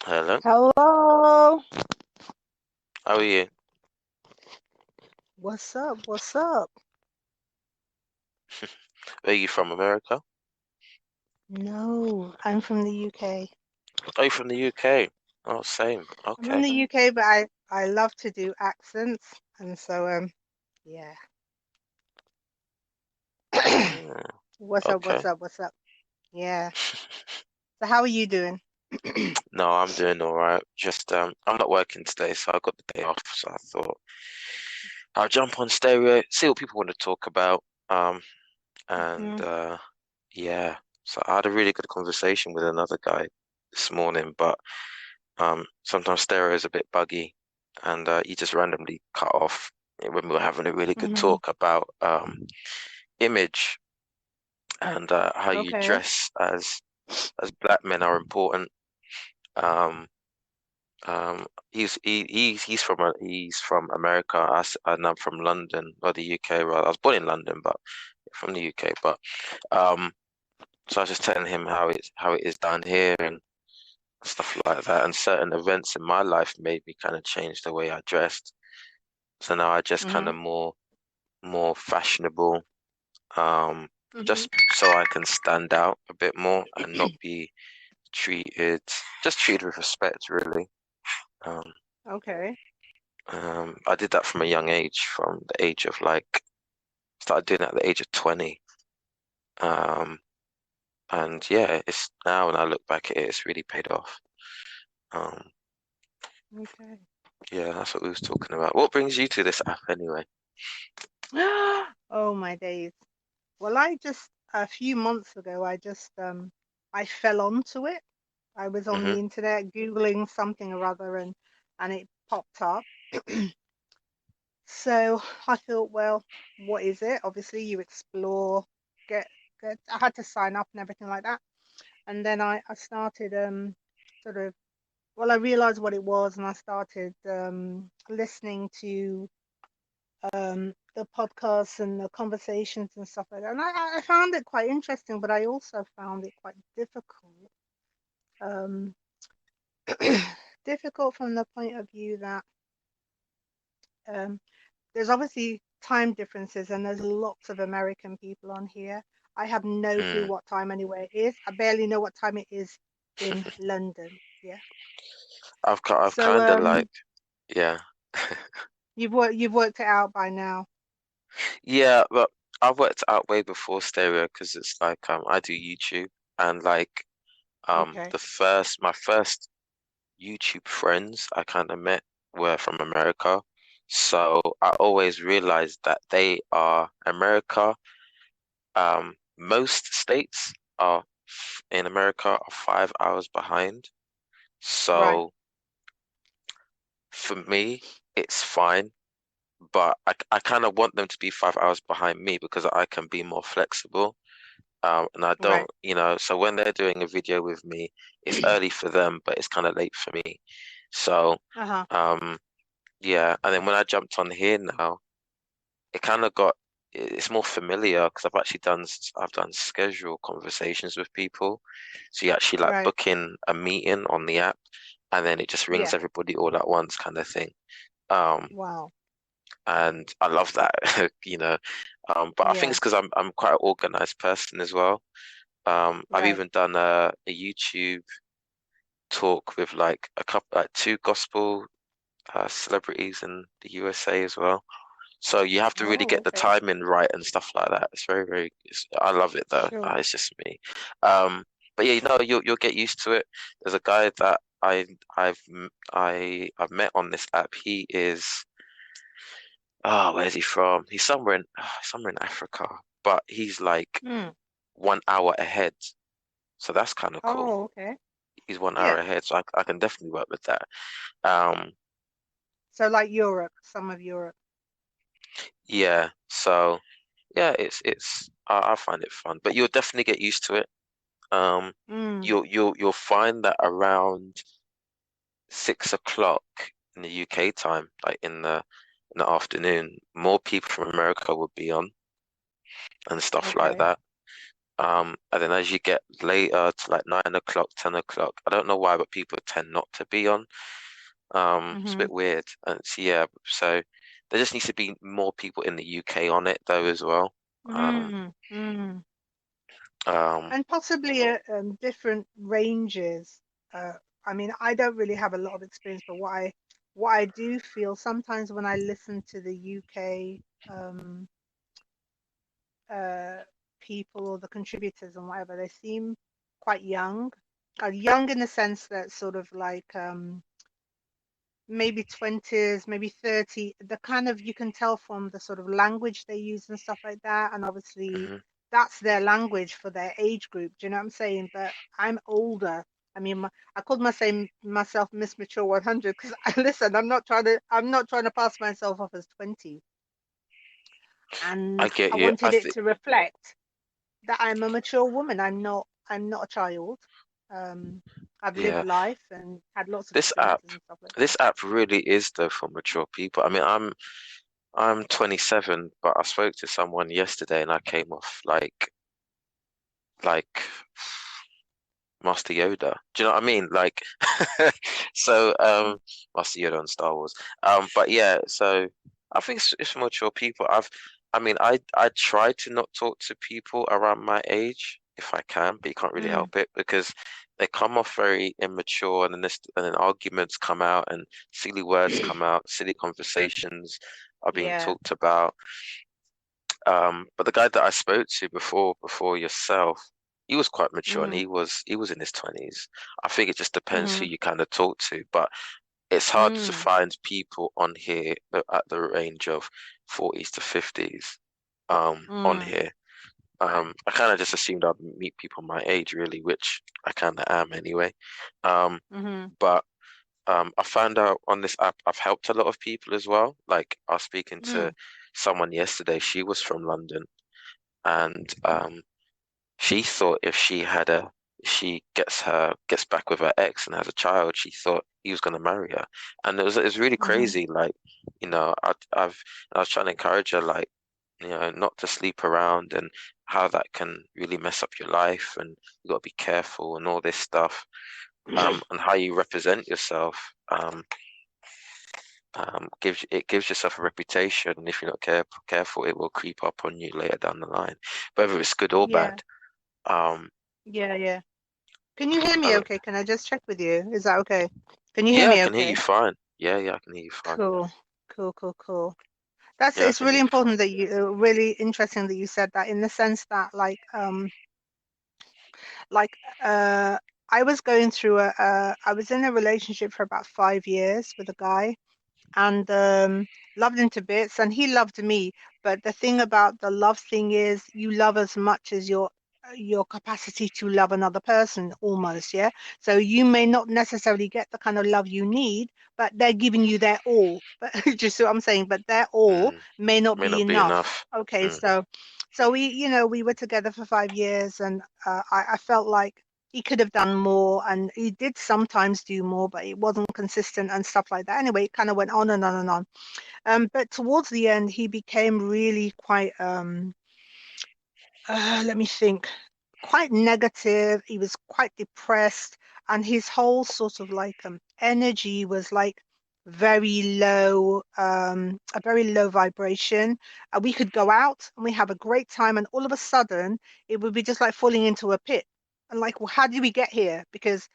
Hello, Hello. how are you? What's up? What's up? Are you from America? No, I'm from the UK. Are you from the UK? Oh, same. I'm from Okay. the UK, but I love to do accents, and so yeah. Mm, What's up? What's okay. up? What's up? Yeah. So how are you doing? No, I'm doing all right. Just I'm not working today, so I got the day off. So I thought I'll jump on stereo, see what people want to talk about. Um, and Mm, yeah. So I had a really good conversation with another guy this morning, but sometimes stereo is a bit buggy, and he just randomly cut off when we were having a really good hmm. talk about image and how you Okay. dress as black men are important. Um, he's he's from America, and I'm from London or the UK. Rather, I was born in London, but from the UK. But um, so I was just telling him how it is down here and stuff like that. And certain events in my life made me kind of change the way I dressed. So now I just kind Hmm. of more fashionable. Um, Hmm. just so I can stand out a bit more and not be treated just treated with respect, really. Um, Okay. I did that from a young age, from the age of like started doing it at the age of 20. Um, and yeah, it's now when I look back at it, it's really paid off. Um, Okay. yeah, that's what we was talking about. What brings you to this app anyway? Oh my days. Well, I just a few months ago, I fell onto it. I was on Hmm. the internet Googling something or other and it popped up. So I thought, well, what is it? Obviously, you explore, get, I had to sign up and everything like that. And then I started sort of, well, I realized what it was and I started listening to the podcasts and the conversations and stuff like that. And I found it quite interesting, but I also found it quite difficult. Um, difficult from the point of view that um, there's obviously time differences and there's lots of American people on here. I have no clue Mm. what time anywhere it is. I barely know what time it is in London. Yeah. I've So kind of like yeah. you've worked it out by now. Yeah, but I've worked out way before stereo because it's like I do YouTube and like Okay. the first my first YouTube friends I kind of met were from America. So I always realized that they are America. Most states are in America are 5 hours behind. Right. So for me, it's fine. But I kind of want them to be 5 hours behind me because I can be more flexible. And I don't, Right. so when they're doing a video with me, it's early for them, but it's kind of late for me. So, Uh-huh. um, yeah. And then when I jumped on here now, it kind of it's more familiar because I've done schedule conversations with people. So you actually like Right. book in a meeting on the app and then it just rings Yeah. everybody all at once kind of thing. Um, Wow. and I love that, but I think Yeah. it's because I'm quite an organized person as well. I've Right. even done a YouTube talk with like like two gospel celebrities in the USA as well. So you have to really Oh, get the okay. timing right and stuff like that. It's I love it though. Sure. It's just me. But yeah, you'll get used to it. There's a guy that I've met on this app. He is where's he from? He's somewhere in Africa, but he's like Hmm. 1 hour ahead. So that's kind of cool. Oh, okay. He's 1 hour Yeah. ahead, so I can definitely work with that. Um, So like Europe, some of Europe. yeah. So yeah, I find it fun, but you'll definitely get used to it. Um, Mm. you'll find that around 6 o'clock in the UK time, like in the afternoon, more people from America would be on and stuff like Okay. that. And then as you get later to like 9 o'clock, 10 o'clock, I don't know why, but people tend not to be on. It's a Mm-hmm. bit weird. And so, yeah, so there just needs to be more people in the UK on it though as well. Um, Mm-hmm. um, And possibly different ranges. Uh, I mean, I don't really have a lot of experience, but what I do feel sometimes when I listen to the UK um, uh, people or the contributors and whatever, they seem quite young. Young in the sense that sort of like maybe 20s, maybe 30. The kind of you can tell from the sort of language they use and stuff like that. And obviously mhm. that's their language for their age group. Do you know what I'm saying? But I'm older. I mean, I called myself Miss Mature 100 because listen, I'm not trying to pass myself off as 20. I And get I you. I wanted it think to reflect that I'm a mature woman. I'm not a child. Um, I've lived yeah, life and had lots of this app, experiences and stuff like that. this app really is though for mature people. I mean, I'm 27, but I spoke to someone yesterday and I came off like Master Yoda. Do you know what I mean? Like, so Master Yoda on Star Wars. But yeah, so I think it's for mature people. I mean, I try to not talk to people around my age if I can, but you can't really Mm, help it because they come off very immature, and then arguments come out, and silly words come out, silly conversations are being yeah. talked about. But the guy that I spoke to before yourself, he was quite mature and Mm, he was in his 20s. I think it just depends who mm-hmm, you kind of talk to, but it's hard to mm, find people on here at the range of 40s to 50s on mm, here. I kind of just assumed I'd meet people my age really, which I kind of am anyway. Um, mm-hmm, but I found out on this app I've helped a lot of people as well. Like I was speaking to mm, someone yesterday, she was from London and she thought if she gets back with her ex and has a child, she thought he was gonna marry her, and it was really mm-hmm. crazy. Like, I was trying to encourage her, like, not to sleep around and how that can really mess up your life, and you got to be careful and all this stuff, and how you represent yourself. Gives yourself a reputation, and if you're not careful, it will creep up on you later down the line, whether it's good or Yeah, bad. Um, yeah, yeah. Can you hear me I, okay? Can I just check with you? Is that okay? Can you hear yeah, I me can hear you okay? fine. Yeah, I can hear you fine. Cool, cool, cool, cool. That's Yeah, I it's can hear really you fine. important that really interesting that you said that in the sense that like uh I was going through I was in a relationship for about 5 years with a guy and loved him to bits and he loved me, but the thing about the love thing is you love as much as your capacity to love another person almost, yeah. So you may not necessarily get the kind of love you need, but they're giving you their all. But just see what I'm saying, but their all Mm, may not may be not be enough. enough. Okay, Mm, so we were together for 5 years and I felt like he could have done more and he did sometimes do more, but it wasn't consistent and stuff like that. Anyway, it kind of went on and on and on. But towards the end, he became really quite, let me think, quite negative. He was quite depressed, and his whole sort of like energy was like very low, a very low vibration. We could go out and we have a great time, and all of a sudden, it would be just like falling into a pit. And like, well, how did we get here? Because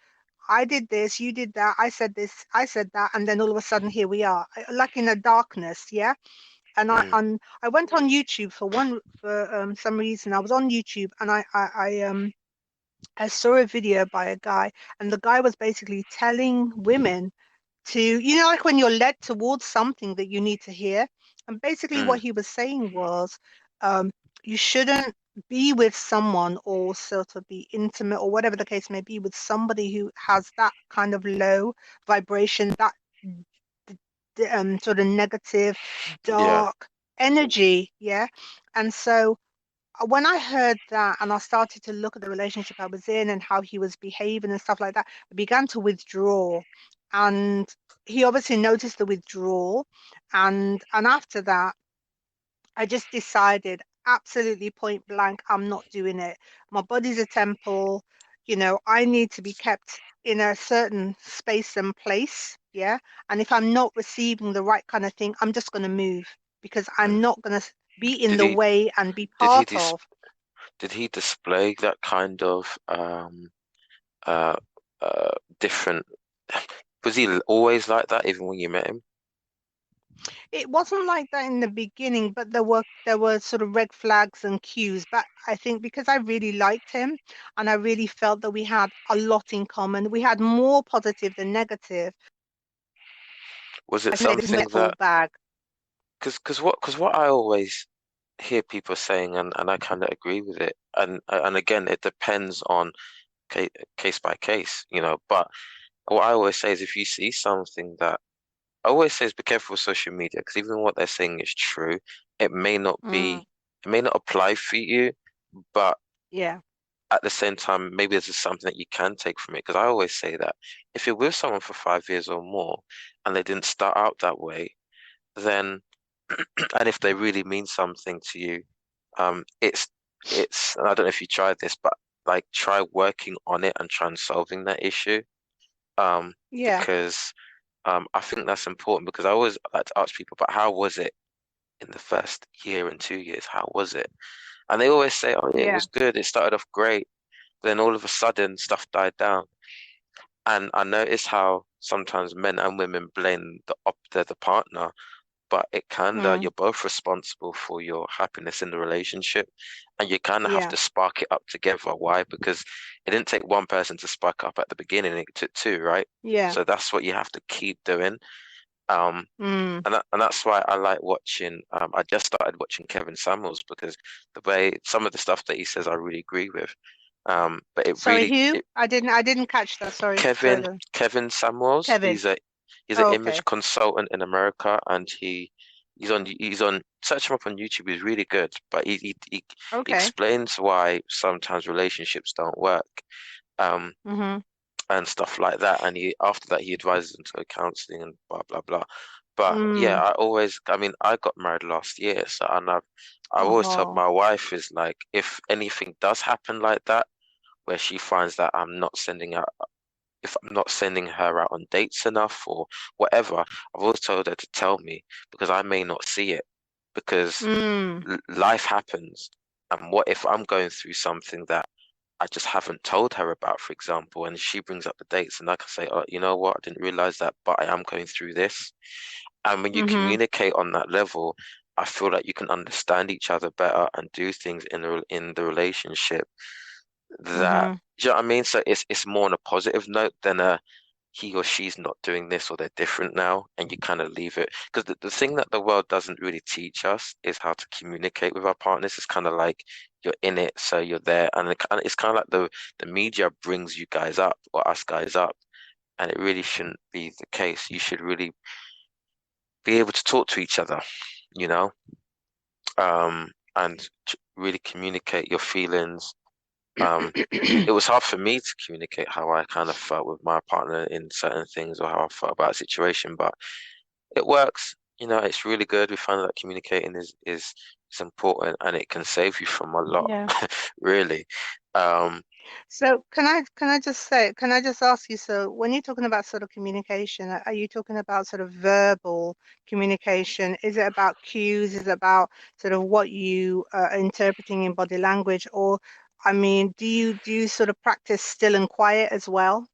I did this, you did that, I said this, I said that, and then all of a sudden here we are, like in a darkness, yeah. And mm, I went on YouTube for some reason. I was on YouTube and I saw a video by a guy, and the guy was basically telling women to, like when you're led towards something that you need to hear. And basically what mm. he was saying was, um, you shouldn't be with someone or sort of be intimate or whatever the case may be with somebody who has that kind of low vibration, that sort of negative, Yeah, dark energy. Yeah. And so when I heard that and I started to look at the relationship I was in and how he was behaving and stuff like that, I began to withdraw. And he obviously noticed the withdrawal. And after that, I just decided. absolutely point blank, I'm not doing it. My body's a temple, I need to be kept in a certain space and place. Yeah. And if I'm not receiving the right kind of thing, I'm just going to move because I'm Mm. not going to be in Did the he way and be did he part dis of. did he display that kind of uh uh different? Was he always like that even when you met him? It wasn't like that in the beginning, but there were sort of red flags and cues. But I think because I really liked him and I really felt that we had a lot in common, we had more positive than negative. Was it I think this is something my full that bag. because what I always hear people saying, and I kind of agree with it, and again it depends on case by case, but what I always say is if you see something that I always say is be careful with social media because even what they're saying is true, it may not Mm, be, it may not apply for you, but yeah. at the same time, maybe this is something that you can take from it. Because I always say that if you're with someone for 5 years or more and they didn't start out that way, then and if they really mean something to you, it's and I don't know if you tried this, but like try working on it and try and solving that issue. Yeah. Because I think that's important because I always like to ask people, but how was it in the first year and 2 years? How was it? And they always say, oh yeah, it Yeah. was good. It started off great. Then all of a sudden stuff died down. And I notice how sometimes men and women blame the partner, but it kind of Mm, you're both responsible for your happiness in the relationship, and you kind of have yeah. to spark it up together. Why? Because it didn't take one person to spark up at the beginning, it took two, right? Yeah. So that's what you have to keep doing. Um, Mm, and that's why I like watching. I just started watching Kevin Samuels because the way some of the stuff that he says, I really agree with. But it sorry, really, who? I didn't catch that. Sorry. Kevin Further. Kevin Samuels. Kevin. He's an Oh, image okay. consultant in America, and he's on search him up on YouTube. He's really good, but he Okay. explains why sometimes relationships don't work, um, Mm-hmm. and stuff like that. And he after that he advises them to go counseling and blah blah blah. But yeah, Mm. I mean, I got married last year, so and I've always told Oh. my wife is like if anything does happen like that, where she finds that if I'm not sending her out on dates enough or whatever, I've always told her to tell me because I may not see it because Mm. life happens. And what if I'm going through something that I just haven't told her about, for example, and she brings up the dates and I can say, oh, you know what, I didn't realize that, but I am going through this. And when you Mm-hmm. communicate on that level, I feel like you can understand each other better and do things in the relationship that, Mm-hmm. do you know what I mean? So it's more on a positive note than a he or she's not doing this or they're different now, and you kind of leave it. Because the thing that the world doesn't really teach us is how to communicate with our partners. It's kind of like you're in it, so you're there. And it's kind of like the media brings you guys up or us guys up, and it really shouldn't be the case. You should really be able to talk to each other, you know, and really communicate your feelings. It was hard for me to communicate how I kind of felt with my partner in certain things or how I felt about a situation, but it works. It's really good. We find that communicating is important and it can save you from a lot, Yeah. really. Um, So can I just ask you, so when you're talking about sort of communication, are you talking about sort of verbal communication? Is it about cues? Is it about sort of what you are interpreting in body language? Or, I mean, do you sort of practice still and quiet as well?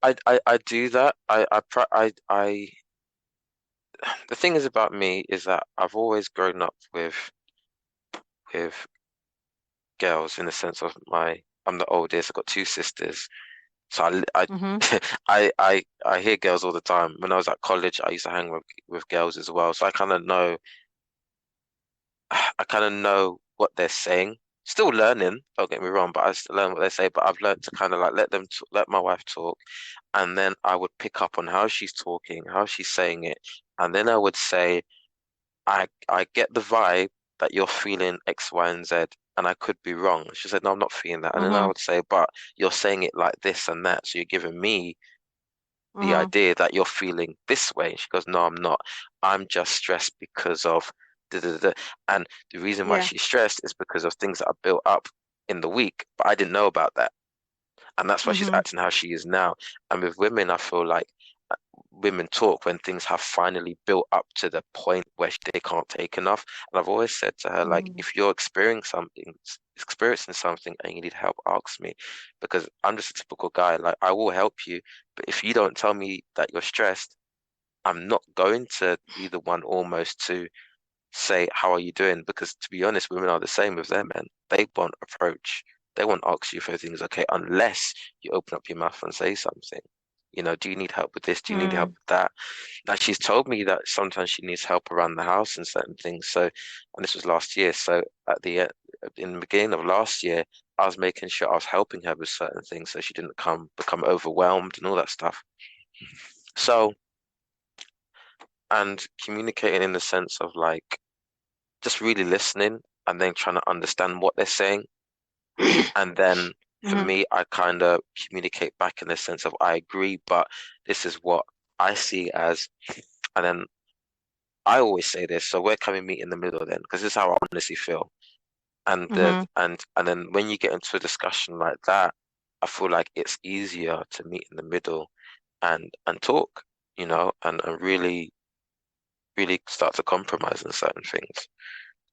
I do that. The thing is about me is that I've always grown up with girls in the sense of I'm the oldest. I've got two sisters. So Mm-hmm. I hear girls all the time. When I was at college, I used to hang with girls as well. So I kind of know what they're saying. Still learning, don't get me wrong, but I still learn what they say. But I've learned to kind of like let my wife talk, and then I would pick up on how she's talking, how she's saying it, and then I would say, I get the vibe that you're feeling X, Y, and Z, and I could be wrong. She said, no, I'm not feeling that. And then I Mm-hmm. would say, but you're saying it like this and that, so you're giving me the Mm-hmm. idea that you're feeling this way. She goes, no, I'm not. I'm just stressed because of da, da, da. And the reason why Yeah. she's stressed is because of things that are built up in the week, but I didn't know about that. And that's why she's Mm-hmm. acting how she is now. And with women, I feel like uh, women talk when things have finally built up to the point where they can't take enough. And I've always said to her, like, Mm. if you're experiencing something and you need help, ask me, because I'm just a typical guy. Like, I will help you, but if you don't tell me that you're stressed, I'm not going to be the one almost to say, how are you doing? Because to be honest, women are the same with their men. They won't approach, they won't ask you if everything's okay unless you open up your mouth and say something. Do you need help with this? Do you need help Mm. with that? Now she's told me that sometimes she needs help around the house and certain things. So, and this was last year. So in the beginning of last year, I was making sure I was helping her with certain things so she didn't become overwhelmed and all that stuff. So, and communicating in the sense of like just really listening and then trying to understand what they're saying. And then for Mm-hmm. me, I kind of communicate back in the sense of I agree, but this is what I see as, and then I always say this, so where can we meet in the middle then? Because this is how I honestly feel. Mm-hmm. And then when you get into a discussion like that, I feel like it's easier to meet in the middle and talk, and really start to compromise on certain things.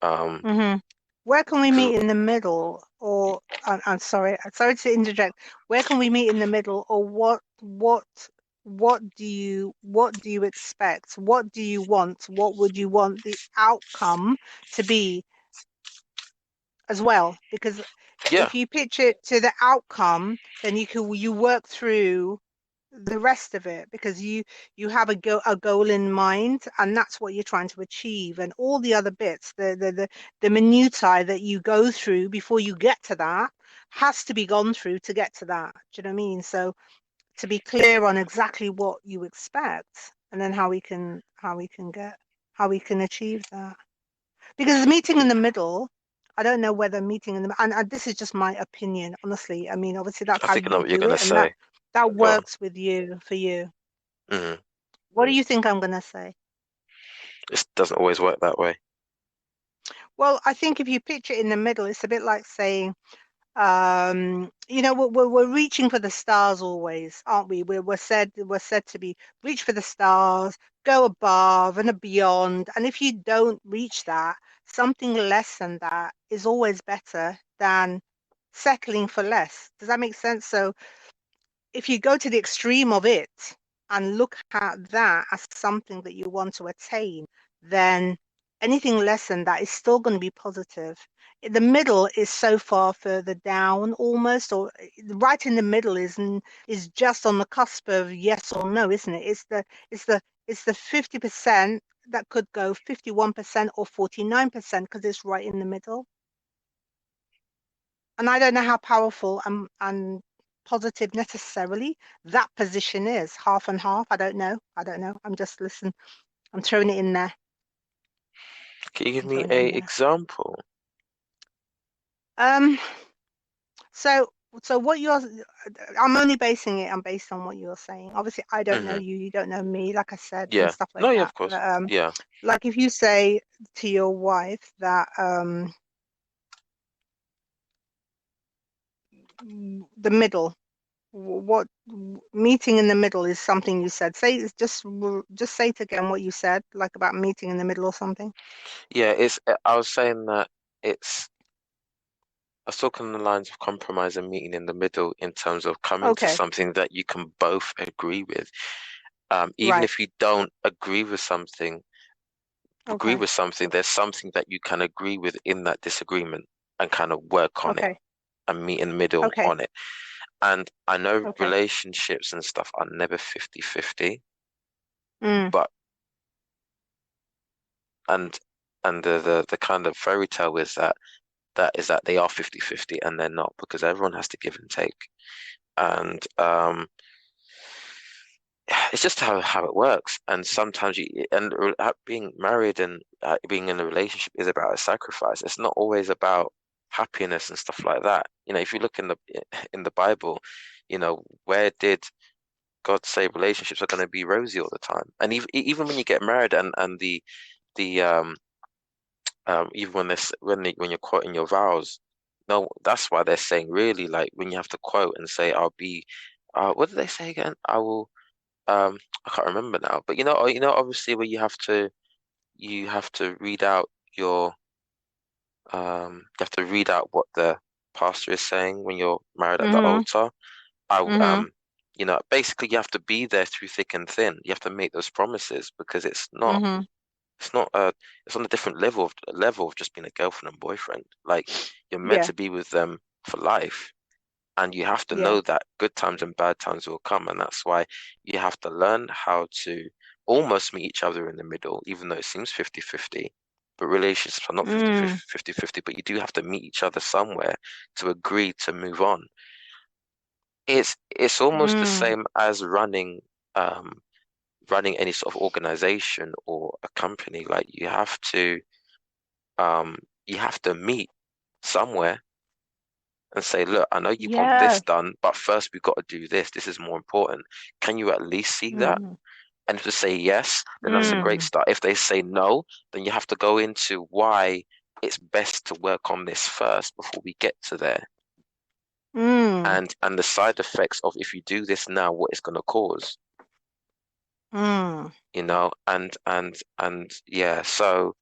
Um, Mm-hmm. Where can we 'Cause meet in the middle? Or I'm sorry to interject. Where can we meet in the middle? Or what do you expect? What do you want? What would you want the outcome to be as well? Because yeah, if you pitch it to the outcome, then you work through the rest of it, because you have a goal in mind, and that's what you're trying to achieve, and all the other bits, the minutiae that you go through before you get to that, has to be gone through to get to that. Do you know what I mean? So to be clear on exactly what you expect, and then how we can achieve that. Because meeting in the middle, I don't know whether meeting in the and this is just my opinion, honestly. I mean, obviously that's I how think I know you what you're do gonna it, and that say. that Go on. works with you for you. Hmm. What do you think I'm gonna say? It doesn't always work that way. Well, I think if you picture it in the middle, it's a bit like saying, we're reaching for the stars always, aren't we? We're said to be reach for the stars, go above and beyond. And if you don't reach that, something less than that is always better than settling for less. Does that make sense? So if you go to the extreme of it and look at that as something that you want to attain, then anything less than that is still going to be positive. The middle is so far further down almost, or right in the middle is just on the cusp of yes or no, isn't it? It's the 50% that could go 51% or 49% because it's right in the middle. And I don't know how powerful and positive necessarily that position is. Half and half. I don't know. I don't know. I'm just listen. I'm throwing it in there. Can you give I'm me throwing it a in there. example? Um. So what you're. I'm only basing it. I'm based on what you're saying. Obviously, I don't know Hmm. you. You don't know me. Like I said, and Yeah. stuff No, like yeah, that. of course. But Yeah. like if you say to your wife that the middle. What meeting in the middle is something you said. Just say it again what you said, like about meeting in the middle or something. Yeah, I was saying that it's I was talking on the lines of compromise and meeting in the middle in terms of coming to Okay, something that you can both agree with. Even right. if you don't agree Okay, with something, there's something that you can agree with in that disagreement and kind of work on it okay, and meet in the middle okay, on it. And I know okay. relationships and stuff are never 50-50, Mm, but and the kind of fairy tale is that they are 50-50 and they're not because everyone has to give and take. And it's just how it works. And sometimes being married and being in a relationship is about a sacrifice. It's not always about happiness and stuff like that. If you look in the Bible, where did God say relationships are going to be rosy all the time? And even when you get married and the even when you're quoting your vows. No, that's why they're saying really like when you have to quote and say I'll be, what did they say again? I will, I can't remember now. But obviously where you have to read out your you have to read out what the pastor is saying when you're married at the Mhm. altar. I Mhm. basically you have to be there through thick and thin. You have to make those promises because Mhm. it's not it's on a different level of just being a girlfriend and boyfriend. Like you're meant Yeah. to be with them for life, and you have to Yeah. know that good times and bad times will come, and that's why you have to learn how to almost meet each other in the middle, even though it seems 50-50. But relationships are not 50 Mm. 50, but you do have to meet each other somewhere to agree to move on. It's almost the Mm. same as running any sort of organization or a company. Like um you have to meet somewhere and say, look, I know you want Yeah. this done, but first we've got to do this. This is more important. Can you at least see that? Mm. And if they say yes, then that's a great Mm. start. If they say no, then you have to go into why it's best to work on this first before we get to there. Mm. And the side effects of if you do this now, what it's going to cause, Mm. and yeah, so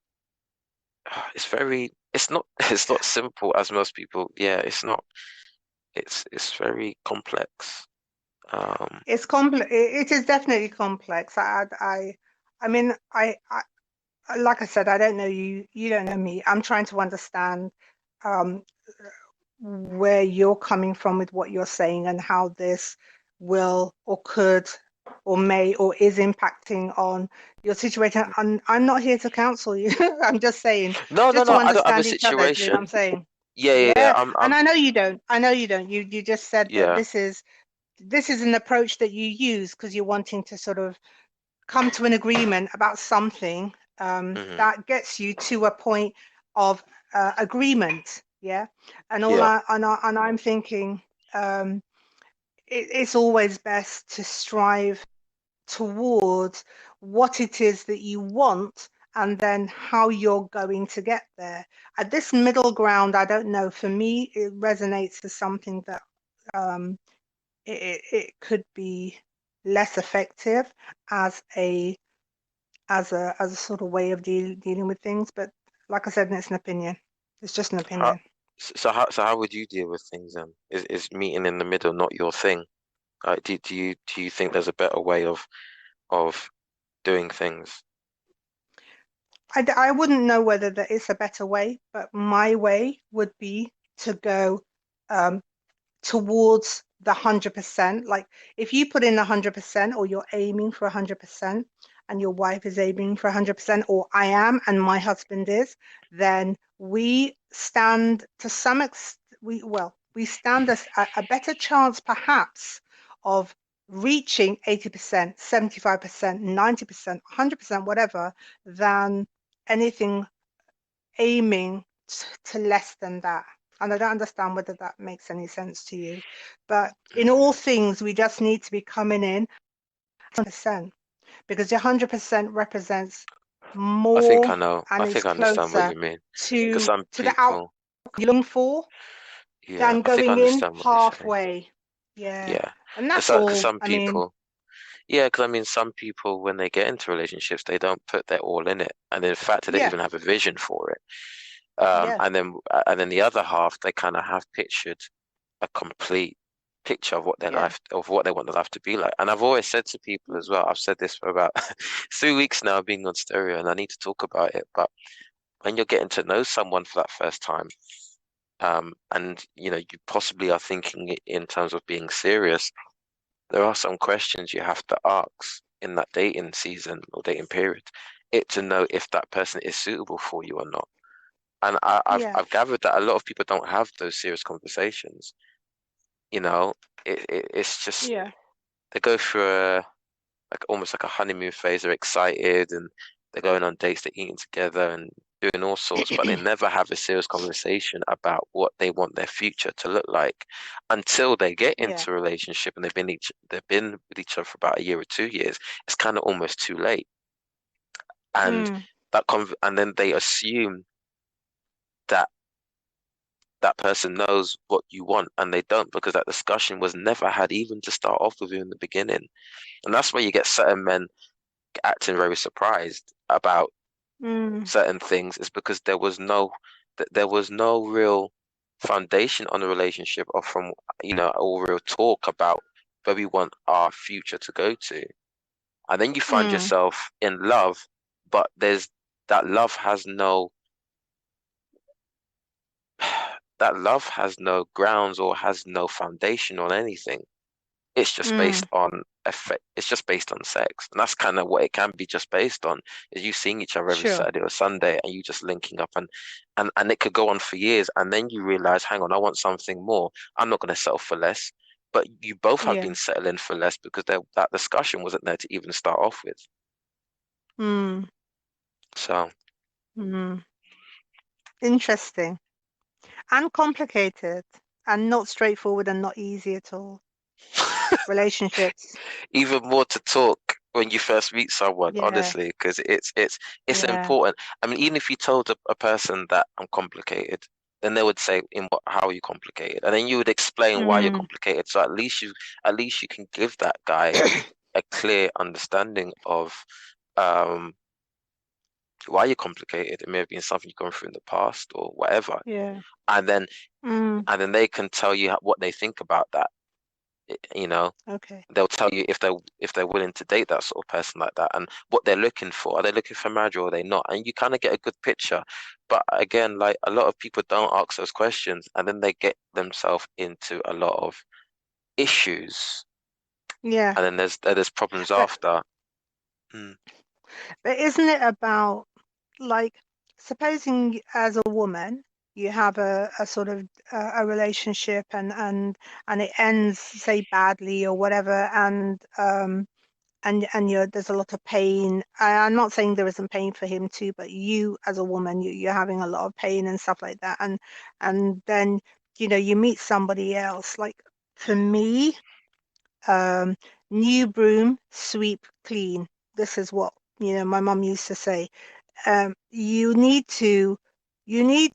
it's not it's not simple as most people, yeah, it's not, it's very complex. Um, It's complex. It is definitely complex. I mean, like I said, I don't know you. You don't know me. I'm trying to understand um, where you're coming from with what you're saying and how this will or could or may or is impacting on your situation. I'm not here to counsel you. I'm just saying, no, no, just to no, I don't have a understand each other. Do you know what I'm situation. saying? Yeah, yeah, yeah. Yeah, and I'm I know you don't. I know you don't. You just said that yeah. this is an approach that you use because you're wanting to sort of come to an agreement about something Hmm. that gets you to a point of agreement. Yeah, and Yeah. I'm thinking it's always best to strive towards what it is that you want and then how you're going to get there. At this middle ground, I don't know. For me, it resonates as something that um, it could be less effective as a sort of way of dealing with things. But like I said, it's an opinion. It's just an How, opinion. so how would you deal with things then? Is meeting in the middle not your thing? Do you think there's a better way of doing things? I wouldn't know whether there is a better way, but my way would be to go um, towards the 100%. Like if you put in 100% or you're aiming for 100% and your wife is aiming for 100% or I am and my husband is, then we stand to some extent, we stand a better chance perhaps of reaching 80%, 75%, 90%, 100%, whatever, than anything aiming to less than that. And I don't understand whether that makes any sense to you. But in all things, we just need to be coming in 100% because your 100% represents I think more I know. I and is think I understand what closer you mean. Because to some the outcome people, you're looking for yeah, than I think I going in understand what you're saying. halfway. Yeah. Yeah, And because that's because all. some I mean, people, yeah, because I mean, some people when they get into relationships, they don't put their all in it, and in fact, they don't yeah, even have a vision for it. yeah, And then the other half, they kind of have pictured a complete picture of what their yeah. life of what they want their life to be like. And I've always said to people as well, I've said this for about 3 weeks now being on stereo and I need to talk about it. But when you're getting to know someone for that first time, and you possibly are thinking in terms of being serious, there are some questions you have to ask in that dating season or dating period, it to know if that person is suitable for you or not. And I've Yeah, I've gathered that a lot of people don't have those serious conversations. You know, it's just yeah, they go through like almost like a honeymoon phase. They're excited and they're going on dates, they're eating together and doing all sorts, but they never have a serious conversation about what they want their future to look like until they get yeah. into a relationship and they've been with each other for about a year or 2 years. It's kind of almost too late. And Mm, and then they assume. that that person knows what you want and they don't, because that discussion was never had even to start off with you in the beginning. And that's where you get certain men acting very surprised about certain things, is because there was no real foundation on the relationship, or from or real talk about where we want our future to go to. And then you find yourself in love, but that love has no that love has no grounds or has no foundation on anything. It's just based on effect. It's just based on sex, and that's kind of what it can be just based on. Is you seeing each other every Sure. Saturday or Sunday, and you just linking up, and it could go on for years, and then you realize, hang on, I want something more. I'm not going to settle for less. But you both have Yeah. been settling for less because that discussion wasn't there to even start off with. So Interesting. And complicated. And not straightforward and not easy at all. Relationships. even more to talk when you first meet someone, Yeah. honestly, because it's Yeah. important. I mean, even if you told a person that I'm complicated, then they would say, how are you complicated? And then you would explain why you're complicated. So at least you can give that guy a clear understanding of why you're complicated. It may have been something you've gone through in the past or whatever. Yeah. And then they can tell you what they think about that. Okay. They'll tell you if they're willing to date that sort of person like that, and what they're looking for. Are they looking for marriage or are they not? And you kind of get a good picture. But again, like, a lot of people don't ask those questions, and then they get themselves into a lot of issues, Yeah. and then there's problems But after. but isn't it about, like, supposing as a woman you have a sort of a relationship and it ends, say, badly or whatever, and there's a lot of pain. I'm not saying there isn't pain for him too, but you as a woman, you're having a lot of pain and stuff like that, and then you meet somebody else. Like, for me, new broom sweep clean. This is what my mum used to say. You need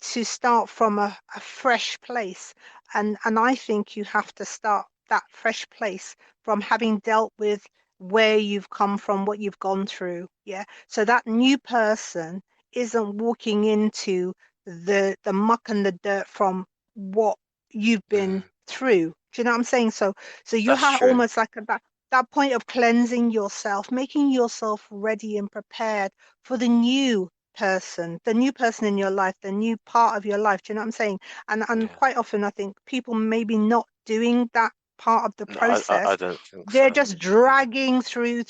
to start from a fresh place, and I think you have to start that fresh place from having dealt with where you've come from, what you've gone through. Yeah, so that new person isn't walking into the muck and the dirt from what you've been through. Do you know what I'm saying? So you That's have true. almost like that point of cleansing yourself, making yourself ready and prepared for the new person in your life, the new part of your life. Do you know what I'm saying? And Yeah. quite often I think people maybe not doing that part of the No, I process. don't think They're so. just dragging through.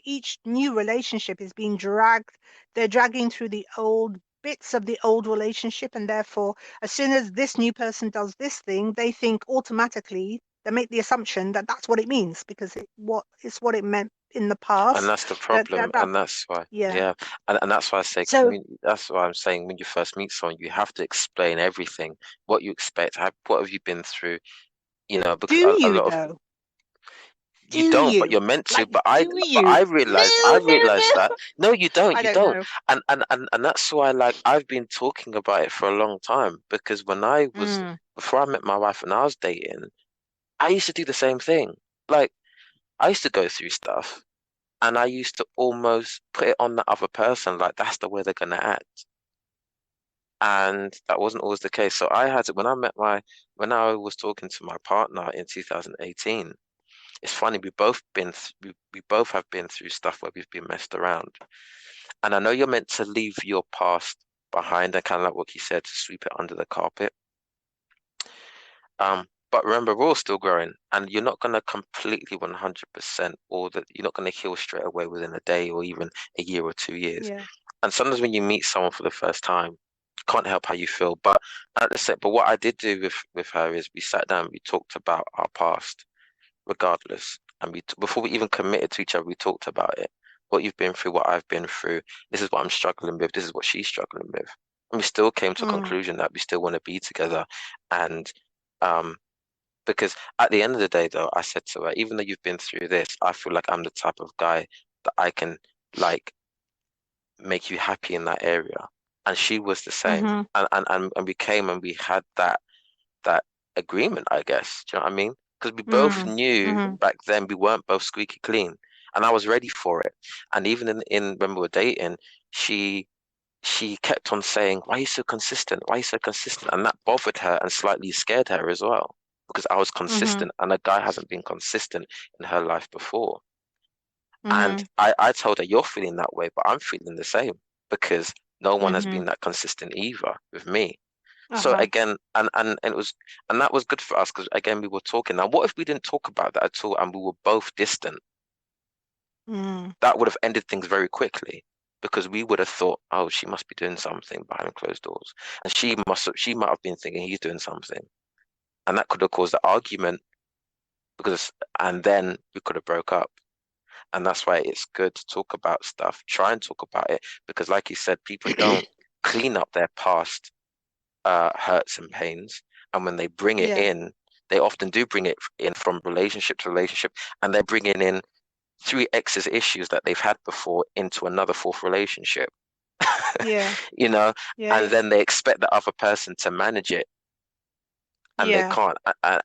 Each new relationship is being dragged. They're dragging through the old bits of the old relationship, and therefore, as soon as this new person does this thing, they think automatically, they make the assumption that that's what it means, because it's what it meant in the And past. that's the That problem, that that and that's why, Yeah. yeah, and that's why I say So that's why I'm saying, when you first meet someone, you have to explain everything, what you expect, what have you been through, do because a you lot of though? you Do don't, but you? you're meant to. Like, do you? I No, no, realized no. that no, I you don't don't, know. and that's why, like, I've been talking about it for a long time, because Mm. before I met my wife and I was dating, I used to do the same thing. Like, I used to go through stuff. And I used to almost put it on the other person, like that's the way they're gonna act. And that wasn't always the case. So when I was talking to my partner in 2018, it's funny, we both have been through stuff where we've been messed around. And I know you're meant to leave your past behind, and kind of like what you said, to sweep it under the carpet. But remember, we're all still growing, and you're not gonna completely 100%, or that you're not gonna heal straight away within a day or even a year or 2 years. Yeah. And sometimes when you meet someone for the first time, you can't help how you feel. But but what I did do with her is we sat down, we talked about our past, regardless, and before we even committed to each other, we talked about it. What you've been through, what I've been through. This is what I'm struggling with. This is what she's struggling with. And we still came to a Mm. conclusion that we still want to be together. And um, because at the end of the day, though, I said to her, even though you've been through this, I feel like I'm the type of guy that I can, like, make you happy in that area. and she was the same. Mm-hmm. And we came and we had that agreement, I guess. Do you know what I mean? Because we both Mm-hmm. knew Mm-hmm. back then we weren't both squeaky clean, and I was ready for it. And even in when we were dating, she she kept on saying, "Why are you so consistent? Why are you so consistent?" And that bothered her and slightly scared her as well, because I was Mm-hmm. consistent, and a guy hasn't been consistent in her life before. And Mm-hmm. I told her, "You're feeling that way, but I'm feeling the same because no one has Mm-hmm. been that consistent either with me." So Uh-huh. again, and it was, and that was good for us because again we were talking. Now, what if we didn't talk about that at all and we were both distant? Mm. That would have ended things very quickly because we would have thought, oh, she must be doing something behind closed doors, and she might have been thinking he's doing something, and that could have caused the argument because, and then we could have broke up. And that's why it's good to talk about stuff, try and talk about it because, like you said, people don't clean up their past hurts and pains. And when they bring it Yeah. in, they often do bring it in from relationship to relationship, and they're bringing in three exes issues that they've had before into another fourth relationship, Yeah. you know, Yeah. and then they expect the other person to manage it, and they Yeah. can't.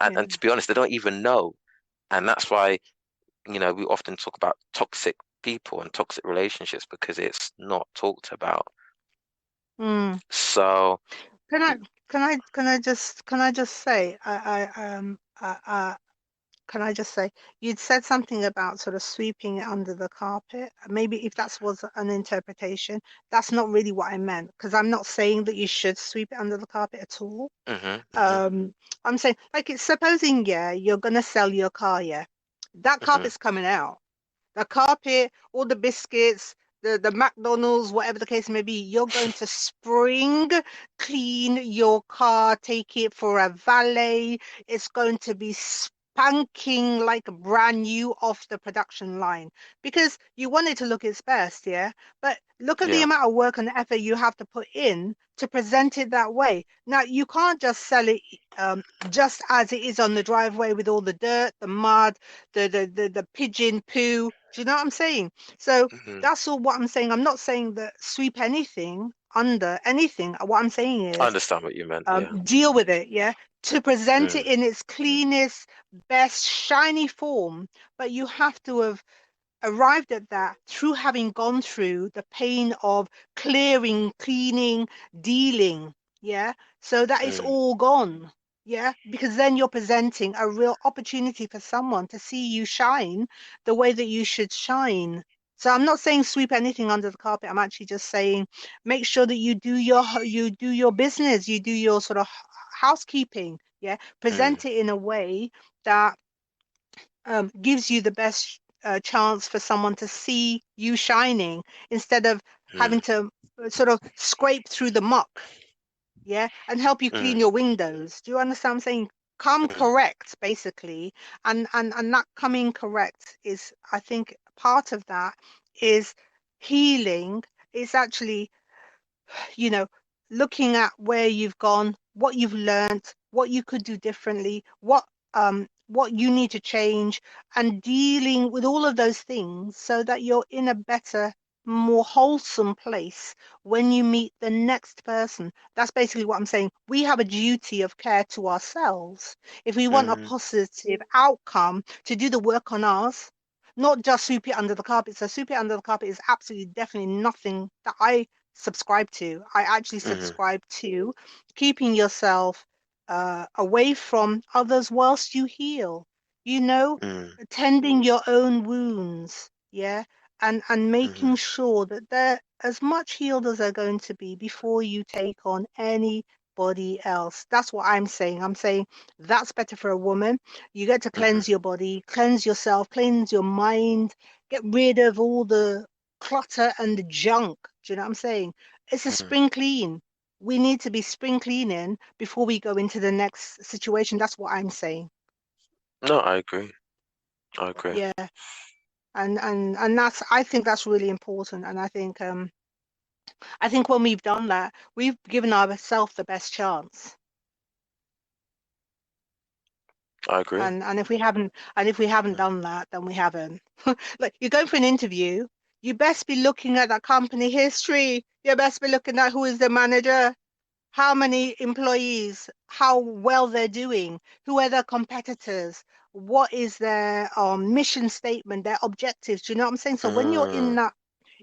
Yeah. And to be honest, they don't even know. And that's why, we often talk about toxic people and toxic relationships because it's not talked about. Mm. So, Can I can I just say can I just say you'd said something about sort of sweeping it under the carpet. Maybe if that was an interpretation, that's not really what I meant because I'm not saying that you should sweep it under the carpet at all. hmm hmm Um, I'm saying like it's supposing yeah you're gonna sell your car, yeah, that hmm carpet's coming out. The carpet, all the biscuits, the McDonald's, whatever the case may be, you're going to spring clean your car, take it for a valet. It's going to be spanking like brand new off the production line because you want it to look its best, yeah? But look at the yeah, amount of work and effort you have to put in to present it that way. Now, you can't just sell it just as it is on the driveway with all the dirt, the mud, the pigeon poo. Do you know what I'm saying? So hmm that's all what I'm saying. I'm not saying that sweep anything under anything. What I'm saying I is understand what you meant. Yeah. deal with it, yeah, to present it Mm, in its cleanest, best, shiny form. But you have to have arrived at that through having gone through the pain of clearing, cleaning, dealing. Yeah. So that it's mm, all gone. Yeah. Because then you're presenting a real opportunity for someone to see you shine the way that you should shine. So I'm not saying sweep anything under the carpet. I'm actually just saying make sure that you do your business, you do your sort of housekeeping. Yeah. mm, Present it in a way that gives you the best chance for someone to see you shining instead of having mm, to sort of scrape through the muck, yeah, and help you clean mm, your windows. Do you understand what I'm saying? Come mm, correct, basically, and that coming correct is, I think, part of that is healing. It's actually you know, looking at where you've gone, what you've learned, what you could do differently, what you need to change, and dealing with all of those things so that you're in a better, more wholesome place when you meet the next person. That's basically what I'm saying. We have a duty of care to ourselves. If we want a mm, positive outcome, to do the work on us, not just sweep it under the carpet. So sweep it under the carpet is absolutely definitely nothing that I subscribe to. I actually mm, subscribe to keeping yourself away from others whilst you heal, you know, mm, tending your own wounds, yeah, and making mm, sure that they're as much healed as they're going to be before you take on anybody else. That's what I'm saying. I'm saying that's better for a woman. You get to cleanse mm, your body, cleanse yourself, cleanse your mind, get rid of all the clutter and the junk. Do you know what I'm saying? It's a mm. spring clean. We need to be spring cleaning before we go into the next situation. That's what I'm saying. No, I agree. I agree. Yeah. And that's I think that's really important. And I think when we've done that, we've given ourselves the best chance. I agree. And if we haven't done that, then we haven't. Like you're going for an interview, You best be looking at that company history. You best be looking at who is the manager, how many employees, how well they're doing, who are their competitors, what is their mission statement, their objectives. Do you know what I'm saying? So when you're in Mm, that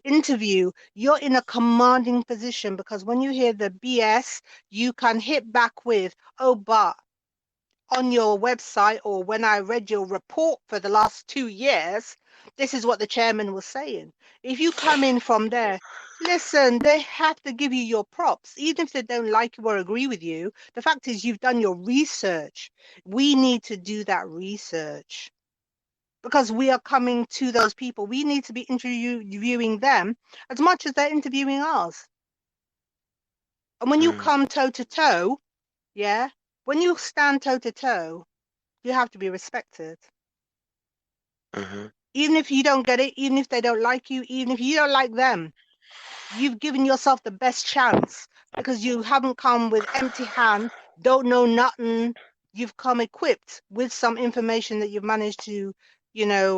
interview, you're in a commanding position, because when you hear the BS, you can hit back with, oh, but on your website, or when I read your report for the last 2 years, this is what the chairman was saying. If you come in from there, listen, they have to give you your props, even if they don't like you or agree with you. The fact is, you've done your research. We need to do that research, because we are coming to those people. We need to be interviewing them as much as they're interviewing us. And when you mm, come toe to toe, yeah, when you stand toe to toe, you have to be respected. mm-hmm. Even if you don't get it, even if they don't like you, even if you don't like them, you've given yourself the best chance, because you haven't come with empty hand, don't know nothing. You've come equipped with some information that you've managed to,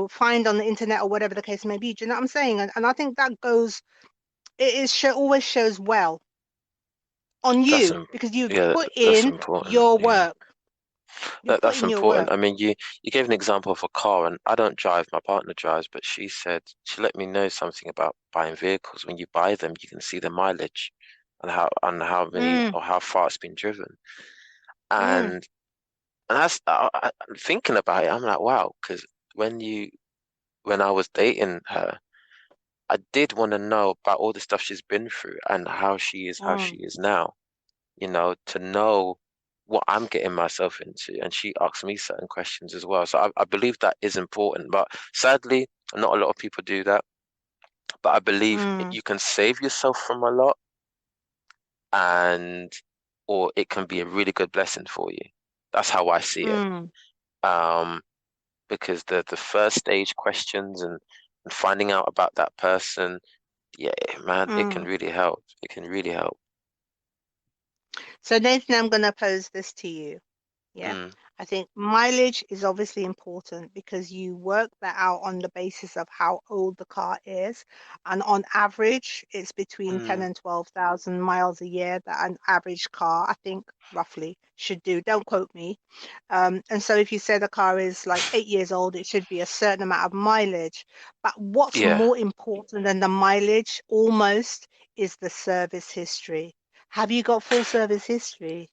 find on the internet or whatever the case may be. Do you know what I'm saying? And I think that goes, always shows well on That's you, because you've yeah, put that's in important. your Yeah. work. You've put That's in your important. work. I mean, you gave an example of a car, and I don't drive, my partner drives, but she said she let me know something about buying vehicles. When you buy them, you can see the mileage and how many Mm, or how far it's been driven. mm, And that's thinking about it, I'm like, wow, because when you when I was dating her, I did want to know about all the stuff she's been through and how she mm, is now, to know what I'm getting myself into. And she asked me certain questions as well. So I believe that is important. But sadly, not a lot of people do that. But I believe mm, you can save yourself from a lot, and or it can be a really good blessing for you. That's how I see it. mm. Um, because the first stage questions and finding out about that person, yeah, man, it can Mm. really help. It can really help. So Nathan, I'm going to pose this to you. Yeah. Mm, I think mileage is obviously important, because you work that out on the basis of how old the car is. And on average, it's between 10 mm, and 12,000 miles a year that an average car, I think, roughly should do. Don't quote me. And so if you say the car is like 8 years old, it should be a certain amount of mileage. But what's yeah, more important than the mileage almost is the service history. Have you got full service history?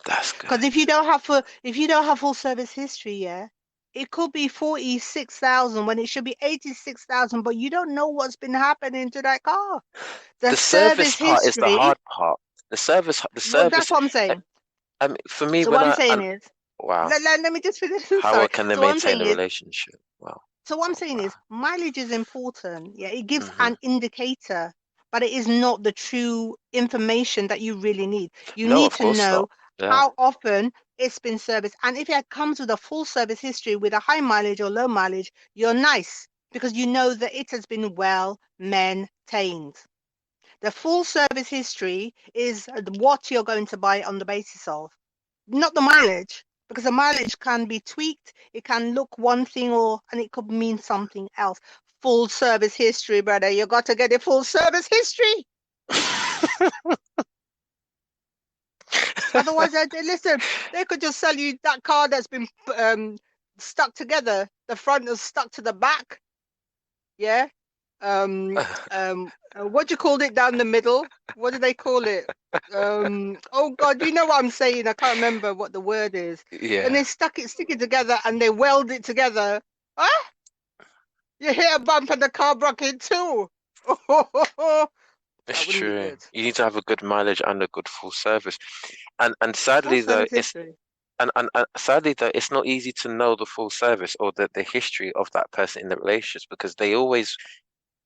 that's Because good. if you don't have full service history, yeah, it could be 46,000 when it should be 86,000, but you don't know what's been happening to that car. The The service service part is the history, hard part. The well, service. that's what I'm I, saying. I mean, for me, So when what I'm saying is, wow, let me just finish. how Sorry. well can they So what I'm maintain saying the is, relationship? Wow, so what I'm saying wow. is, mileage is important. Yeah, it gives Hmm. an indicator, but it is not the true information that you really need. You No, need of to course know not. Yeah, how often it's been serviced. And if it comes with a full service history with a high mileage or low mileage, you're nice, because you know that it has been well maintained. The full service history is what you're going to buy on the basis of, not the mileage, because the mileage can be tweaked. It can look one thing, and it could mean something else. Full service history, brother. You got to get a full service history. Otherwise, listen, they could just sell you that car that's been stuck together. The front is stuck to the back. Yeah. Um. What do you call it down the middle? What do they call it? Oh God, you know what I'm saying? I can't remember what the word is. Then yeah, they stick it together, and they weld it together. Huh? You hit a bump and the car broke in too. it's That wouldn't be true. good. You need to have a good mileage and a good full service. And Full sadly though, service history. and sadly though, it's not easy to know the full service or the history of that person in the relationships because they always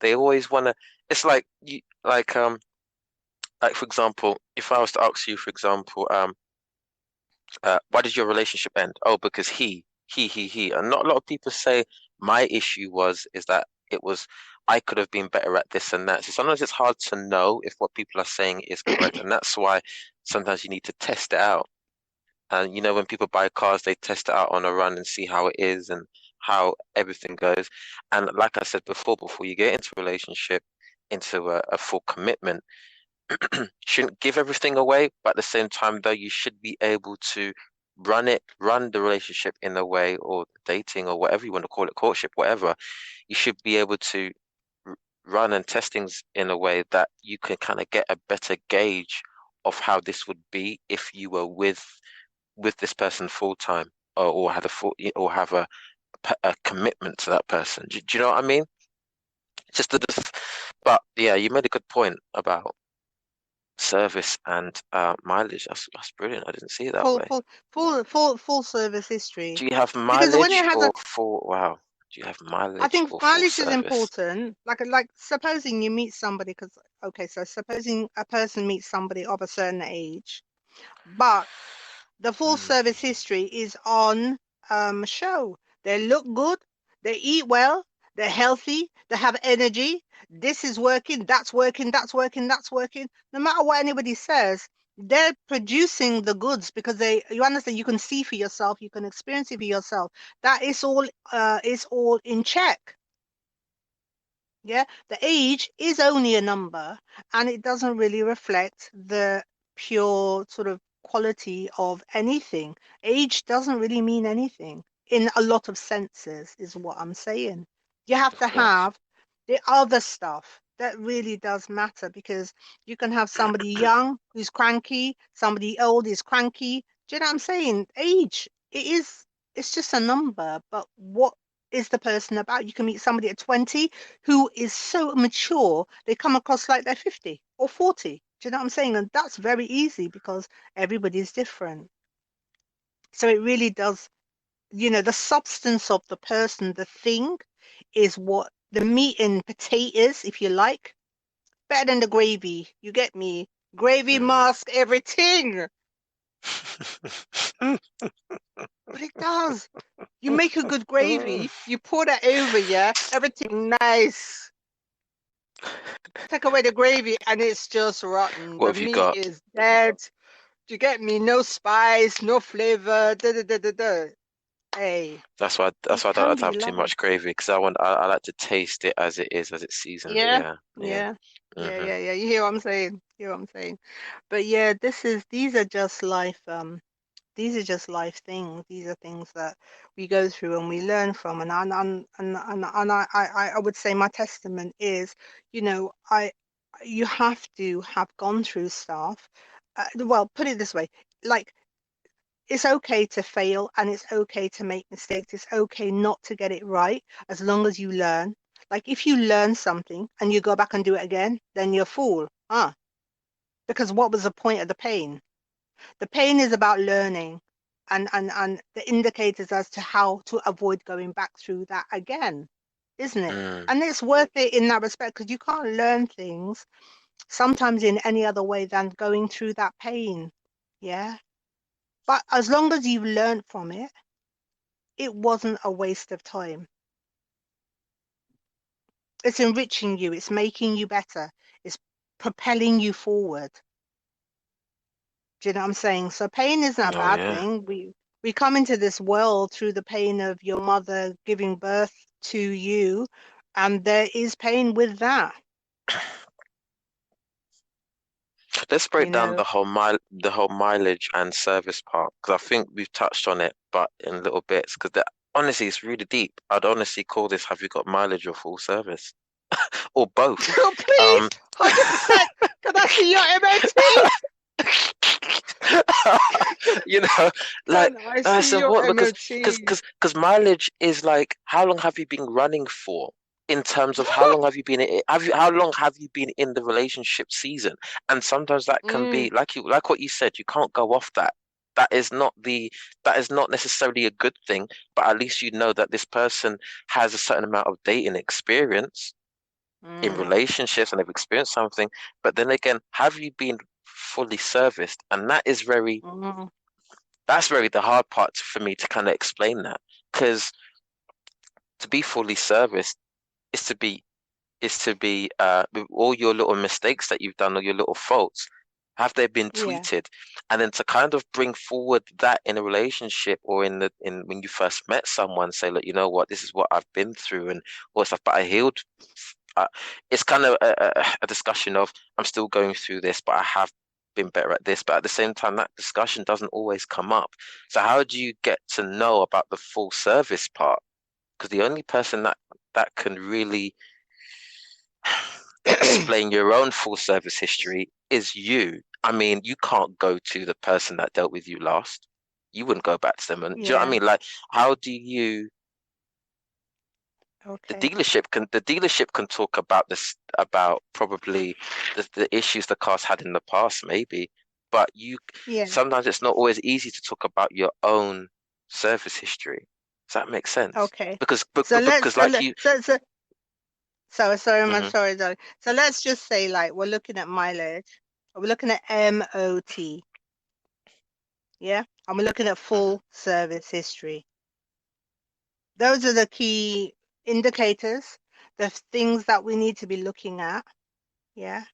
want to. It's like you like for example, if I was to ask you, for example, why did your relationship end? Oh, because he. And not a lot of people say my issue is that it was I could have been better at this and that. So sometimes it's hard to know if what people are saying is correct, and that's why sometimes you need to test it out. And when people buy cars, they test it out on a run and see how it is, and how everything goes. And like I said before you get into a relationship, into a full commitment, shouldn't give everything away, but at the same time, though, you should be able to run the relationship in a way, or dating, or whatever you want to call it, courtship, whatever. You should be able to run and test things in a way that you can kind of get a better gauge of how this would be if you were with this person full time, or had a full, or have a commitment to that person. Do you know what I mean? Just the, but yeah, you made a good point about service and mileage. That's brilliant. I didn't see it that Full, way. full service history. Do you have Because when mileage it has or a, full? Wow. Do you have I mileage think or full mileage is service? important. Like supposing you meet somebody, because okay, so supposing a person meets somebody of a certain age, but the full Mm, service history is on show. They look good, they eat well, they're healthy, they have energy. This is working, that's working, that's working, that's working. No matter what anybody says, they're producing the goods because you understand, you can see for yourself, you can experience it for yourself. That is all in check. Yeah, the age is only a number, and it doesn't really reflect the pure sort of quality of anything. Age doesn't really mean anything in a lot of senses, is what I'm saying. You have of to course. have the other stuff that really does matter, because you can have somebody young who's cranky, somebody old is cranky. Do you know what I'm saying? Age, it's just a number, but what is the person about? You can meet somebody at 20 who is so mature, they come across like they're 50 or 40. Do you know what I'm saying? And that's very easy because everybody's different. So it really does, the substance of the person, the thing is what the meat and potatoes, if you like, better than the gravy. You get me? Gravy Mm. mask everything, but it does. You make a good gravy, you pour that over, yeah, everything nice. Take away the gravy and it's just rotten. What The have you meat got? is dead. Do you get me? No spice, no flavor. Da, da, da, da, da. Hey, That's it why I don't can like to be have too lovely. much gravy, because I like to taste it as it's seasoned. Yeah, Yeah, yeah. yeah, yeah, Hmm. yeah, yeah. You hear what I'm saying? You hear what I'm saying? But yeah, these are just life. These are just life things. These are things that we go through and we learn from. And I would say my testament is, you have to have gone through stuff. Well, put it this way, like it's okay to fail and it's okay to make mistakes. It's okay not to get it right as long as you learn. Like if you learn something and you go back and do it again, then you're a fool. Because what was the point of the pain? The pain is about learning and the indicators as to how to avoid going back through that again, isn't it? Mm. And it's worth it in that respect because you can't learn things sometimes in any other way than going through that pain. Yeah. But as long as you've learned from it, it wasn't a waste of time. It's enriching you, it's making you better, it's propelling you forward. Do you know what I'm saying? So pain isn't a Oh bad yeah. thing. We come into this world through the pain of your mother giving birth to you, and there is pain with that, Let's you break down know. the whole mileage and service part, because I think we've touched on it, but in little bits. Because honestly, it's really deep. I'd honestly call this "Have you got mileage or full service?" or both. Please, Um, 100%. Can I see your MOT? you know, like Can I see so your what? Because MOT? mileage is like, how long have you been running for? In terms of how long have you been how long have you been in the relationship season? And sometimes that can Mm, be like what you said, you can't go off that. That is not the that is not necessarily a good thing, but at least you know that this person has a certain amount of dating experience in mm, relationships and they've experienced something. But then again, have you been fully serviced? And mm, that's very the hard part for me to kind of explain that. Because to be fully serviced is to be with all your little mistakes that you've done or your little faults, Have they been Yeah. tweeted? And then to kind of bring forward that in a relationship or in when you first met someone, say, look, you know what, this is what I've been through and all stuff, but I healed. Uh, it's kind of a discussion of I'm still going through this, but I have been better at this. But at the same time, that discussion doesn't always come up. So how do you get to know about the full service part? Because the only person that can really explain your own full service history is you. I mean, you can't go to the person that dealt with you last. You wouldn't go back to them. And do you know what I Yeah. mean? Like, how do you Okay. the dealership can talk about this about probably the issues the cars had in the past, maybe, but you Yeah. sometimes it's not always easy to talk about your own service history. Does that make sense? Okay. Because So let's because like you sorry, I'm hmm sorry, darling. So let's just say like we're looking at mileage. We're looking at MOT. Yeah. And we're looking at hmm full service history. Those are the key indicators, the things that we need to be looking at. Yeah.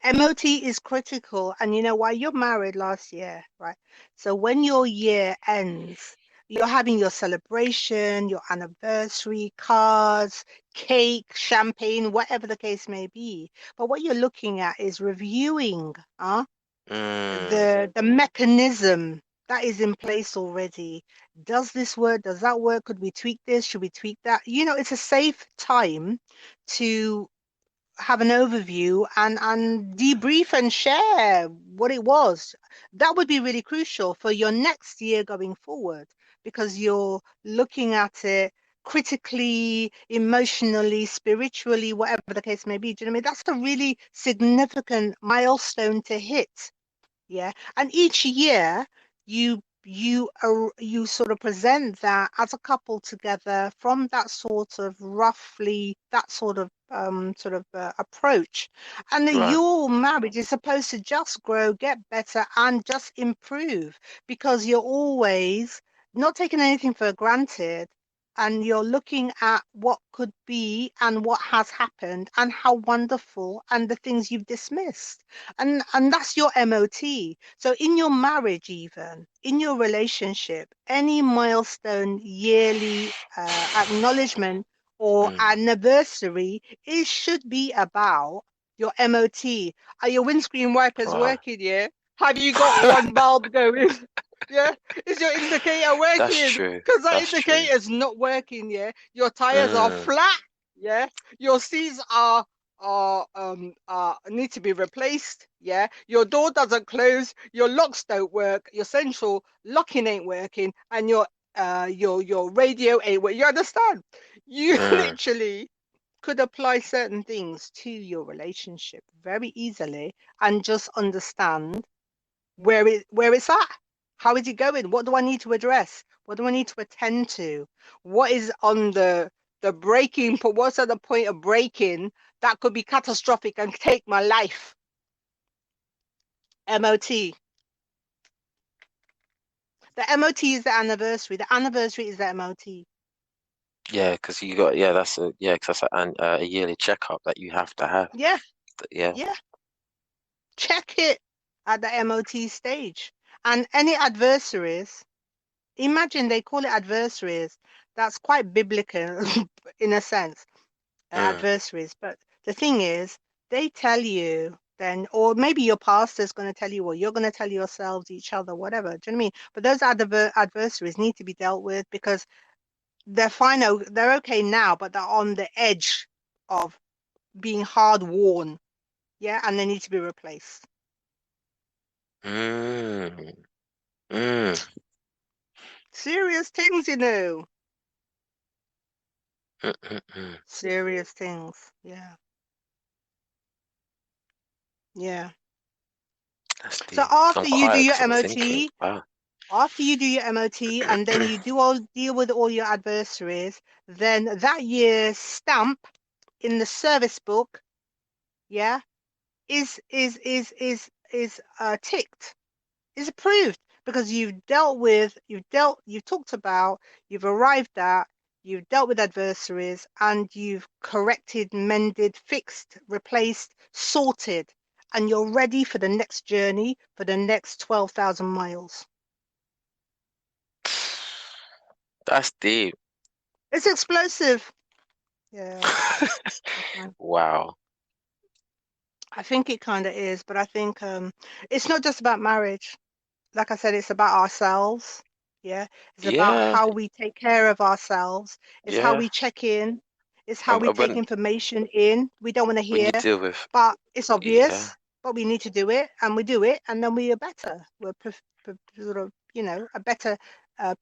MOT is critical. And you know why? You're married last year, right? So when your year ends, you're having your celebration, your anniversary, cards, cake, champagne, whatever the case may be. But what you're looking at is reviewing, mm, the mechanism that is in place already. Does this work? Does that work? Could we tweak this? Should we tweak that? It's a safe time to have an overview and debrief and share what it was. That would be really crucial for your next year going forward because you're looking at it critically, emotionally, spiritually, whatever the case may be. Do you know what I mean? That's a really significant milestone to hit. Yeah. And each year you sort of present that as a couple together from that sort of roughly that sort of approach. And that right. your marriage is supposed to just grow, get better, and just improve because you're always not taking anything for granted and you're looking at what could be and what has happened and how wonderful and the things you've dismissed and that's your MOT. So in your marriage, even in your relationship, any milestone, yearly acknowledgement or Mm, anniversary, it should be about your MOT. Are your windscreen wipers wow. working? Yeah. Have you got one bulb going? Yeah. Is your indicator That's working? true. Because that That's true. indicator is not working. Yeah. Your tires are Mm, flat. Yeah. Your seats are need to be replaced. Yeah, your door doesn't close, your locks don't work, your central locking ain't working, and your radio ain't working. You understand? You mm, literally could apply certain things to your relationship very easily and just understand where it's at. How is it going? What do I need to address? What do I need to attend to? What is on the breaking point? What's at the point of breaking that could be catastrophic and take my life? MOT. The MOT is the anniversary. The anniversary is the MOT. yeah, because you got yeah, because that's a yearly checkup that you have to have. Yeah, Yeah. yeah. Check it at the MOT stage. And any adversaries, imagine they call it adversaries. That's quite biblical in a sense, Mm, adversaries. But the thing is, they tell you then, or maybe your pastor's going to tell you, or you're going to tell yourselves, each other, whatever. Do you know what I mean? But those adversaries need to be dealt with because they're fine. They're okay now, but they're on the edge of being hard worn. Yeah, and they need to be replaced. mm, mm, Serious things, you know. mm. Serious things. Yeah, yeah. That's So deep. after I'm you do quiet your because I'm thinking. MOT, Wow. after you do your MOT and then you do all deal with all your adversaries, then that year's stamp in the service book, yeah, is ticked, is approved because you've talked about, you've arrived at, you've dealt with adversaries and you've corrected, mended, fixed, replaced, sorted, and you're ready for the next journey for the next 12,000 miles. That's deep. It's explosive. Yeah. Wow. I think it kind of is, but I think it's not just about marriage. Like I said, it's about ourselves. Yeah. It's about Yeah, how we take care of ourselves. It's how yeah. we check in. It's how And, we take information in. We don't want to when hear, you deal with, but it's yeah, obvious, but we need to do it, and we do it, and then we are better. We're sort of, a better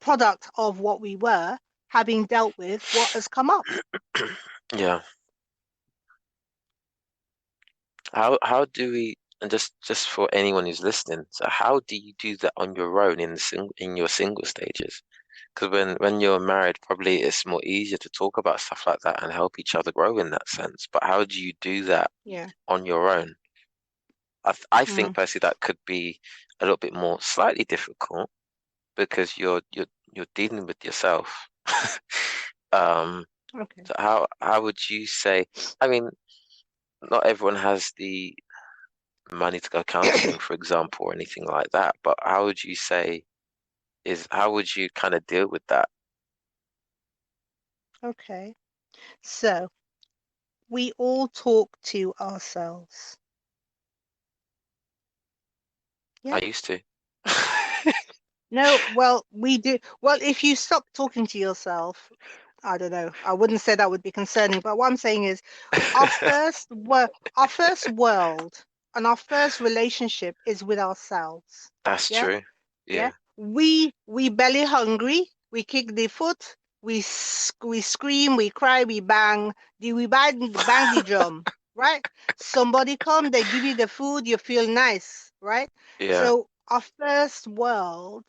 product of what we were, having dealt with what has come up. yeah. How do we, and just for anyone who's listening, so how do you do that on your own in your single stages? Because when you're married, probably it's more easier to talk about stuff like that and help each other grow in that sense. But how do you do that Yeah. on your own? I think Mm. personally that could be a little bit more slightly difficult because you're dealing with yourself. Um, Okay. so how would you say? I mean, not everyone has the money to go counseling, for example, or anything like that. But how would you say how would you kind of deal with that? Okay. So we all talk to ourselves. I Yeah. used to. No, well, we do. Well, if you stop talking to yourself, I don't know. I wouldn't say that would be concerning, but what I'm saying is our first world and our first relationship is with ourselves. That's Yeah? true. Yeah. Yeah. We belly hungry, we kick the foot, we scream, we cry, we bang, we bang the drum, right? Somebody come, they give you the food, you feel nice, right? Yeah. So our first world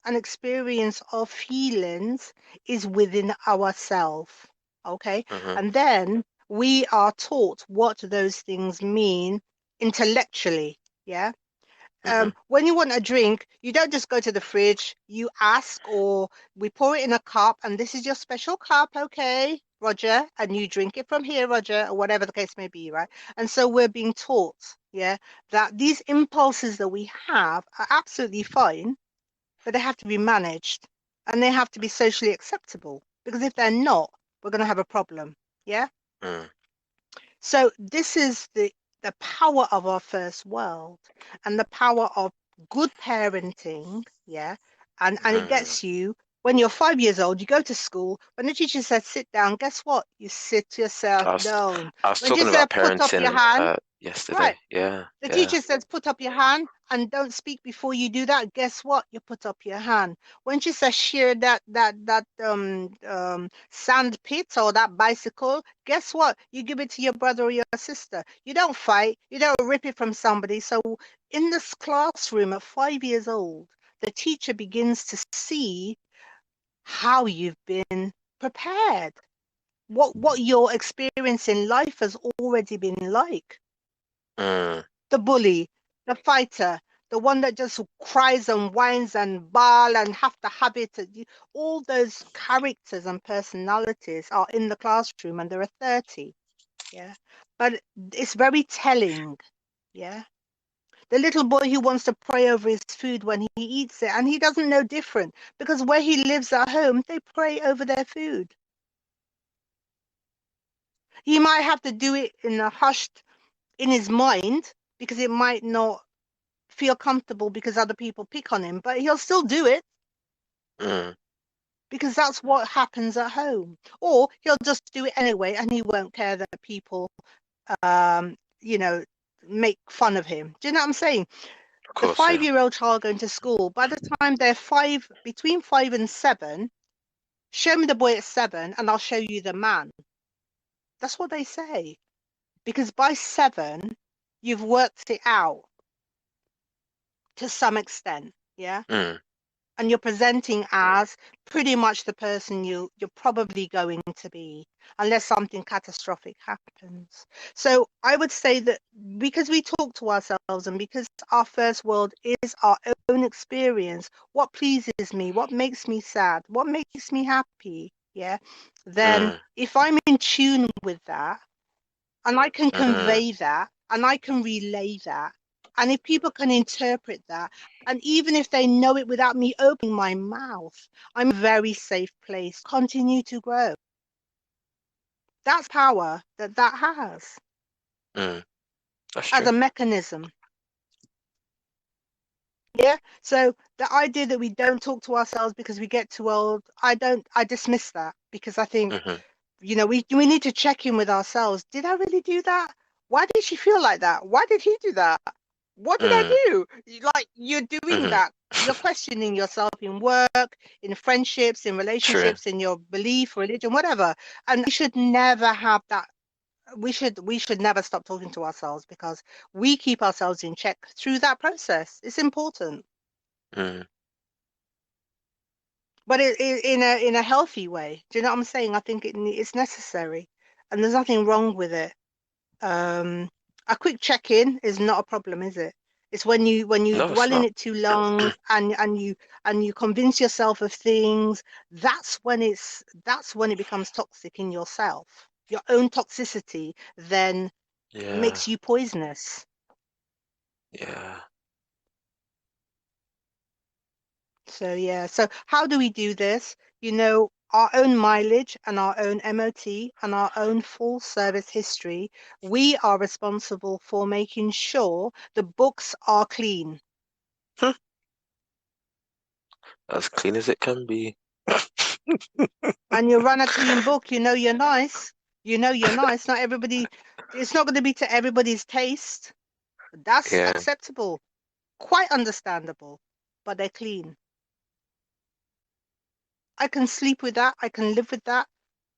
and experience of feelings is within ourselves, okay? Hmm. And then we are taught what those things mean intellectually, yeah? Hmm. When you want a drink, you don't just go to the fridge, you ask, or we pour it in a cup, and this is your special cup, okay, Roger, and you drink it from here, Roger, or whatever the case may be, right? And so we're being taught, yeah, that these impulses that we have are absolutely fine, but they have to be managed and they have to be socially acceptable, because if they're not, we're going to have a problem, yeah? Mm. So this is the power of our first world and the power of good parenting, yeah. And it Mm. gets you when you're 5 years old, you go to school. When the teacher says sit down, guess what? You sit yourself I was down. I was When she talking said about put up your parenting hand, yesterday. right? Yeah. The Yeah. teacher says, put up your hand and don't speak before you do that. Guess what? You put up your hand. When she says share that sand pit or that bicycle, guess what? You give it to your brother or your sister. You don't fight. You don't rip it from somebody. So in this classroom at 5 years old, the teacher begins to see how you've been prepared. What your experience in life has already been like. Mm. The bully, the fighter, the one that just cries and whines and bawl and have to have it. All those characters and personalities are in the classroom, and there are 30. Yeah. But it's very telling. Yeah. The little boy who wants to pray over his food when he eats it, and he doesn't know different because where he lives at home, they pray over their food. He might have to do it in a hushed in his mind because it might not feel comfortable because other people pick on him, but he'll still do it Mm. because that's what happens at home. Or he'll just do it anyway and he won't care that people, um, you know, make fun of him. Do you know what I'm saying? Of The course. Yeah. 5 year old child going to school, by the time they're between 5 and 7, show me the boy at 7 and I'll show you the man. That's what they say. Because by 7, you've worked it out to some extent. Yeah. Mm. And you're presenting as pretty much the person you're probably going to be, unless something catastrophic happens. So I would say that because we talk to ourselves and because our first world is our own experience, what pleases me, what makes me sad, what makes me happy, yeah, then Mm. if I'm in tune with that and I can Mm. convey that and I can relay that. And if people can interpret that, and even if they know it without me opening my mouth, I'm in a very safe place. Continue to grow. That's power that has That's as true. a mechanism. Yeah. So the idea that we don't talk to ourselves because we get too old, I dismiss that, because I think, Hmm. we need to check in with ourselves. Did I really do that? Why did she feel like that? Why did he do that? What did I Mm. do? Like, you're doing Hmm. that. You're questioning yourself in work, in friendships, in True. relationships, in your belief, religion, whatever. And we should never have that. We should never stop talking to ourselves, because we keep ourselves in check through that process. It's important, Mm. but in a healthy way. Do you know what I'm saying? I think it's necessary, and there's nothing wrong with it. Um, a quick check-in is not a problem, is it? It's when you No, it's dwell in not. it too long, and you convince yourself of things. That's when it becomes toxic in yourself. Your own toxicity then Yeah. makes you poisonous. Yeah. So yeah. So how do we do this? Our own mileage and our own MOT and our own full service history. We are responsible for making sure the books are clean. As clean as it can be. And you run a clean book, you're nice. You're nice. Not everybody, it's not going to be to everybody's taste. That's Yeah. acceptable, quite understandable, but they're clean. I can sleep with that. I can live with that.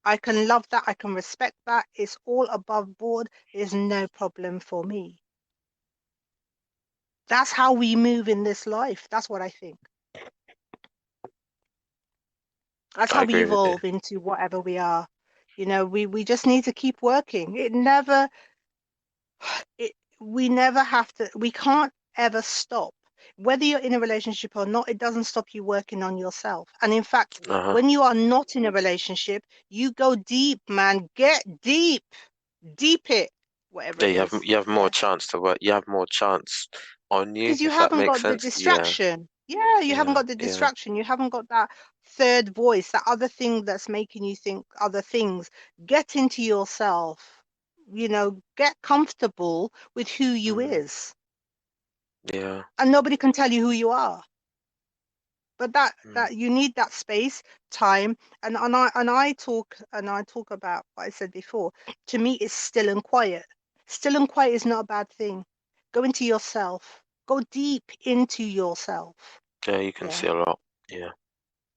I can love that. I can respect that. It's all above board. It's no problem for me. That's how we move in this life. That's what I think. That's I how we agree with you. evolve into whatever we are. We just need to keep working. It we never have to, we can't ever stop. Whether you're in a relationship or not, it doesn't stop you working on yourself. And in fact, Uh-huh. when you are not in a relationship, you go deep, man. Get deep, deep it, whatever Yeah, it you have is. you have more Yeah. chance to work. You have more chance on you, Because you if that haven't makes got the sense. Yeah. distraction. Yeah, you haven't Yeah. got the Yeah. distraction. You haven't got that third voice, that other thing that's making you think other things. Get into yourself, get comfortable with who you Mm. is. Yeah. And nobody can tell you who you are. But Mm. that you need that space, time, and I talk about what I said before. To me, it's still and quiet. Still and quiet is not a bad thing. Go into yourself. Go deep into yourself. Yeah, you can Yeah. see a lot. Yeah.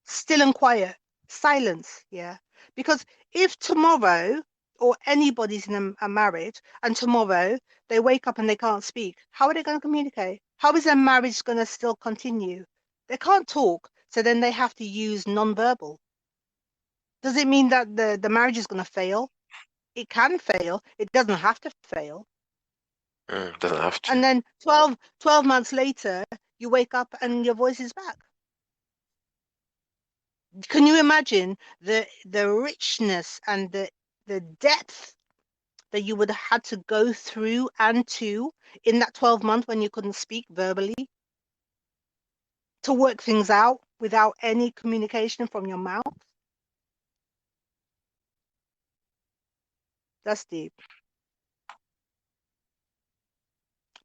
Still and quiet. Silence. Yeah. Because if tomorrow, or anybody's in a marriage, and tomorrow they wake up and they can't speak, how are they going to communicate? How is their marriage going to still continue? They can't talk, so then they have to use non-verbal. Does it mean that the marriage is going to fail? It can fail. It doesn't have to fail. Doesn't have to. And then 12 months later, you wake up and your voice is back. Can you imagine the richness and the depth that you would have had to go through and to in that 12 months when you couldn't speak verbally, to work things out without any communication from your mouth? That's deep.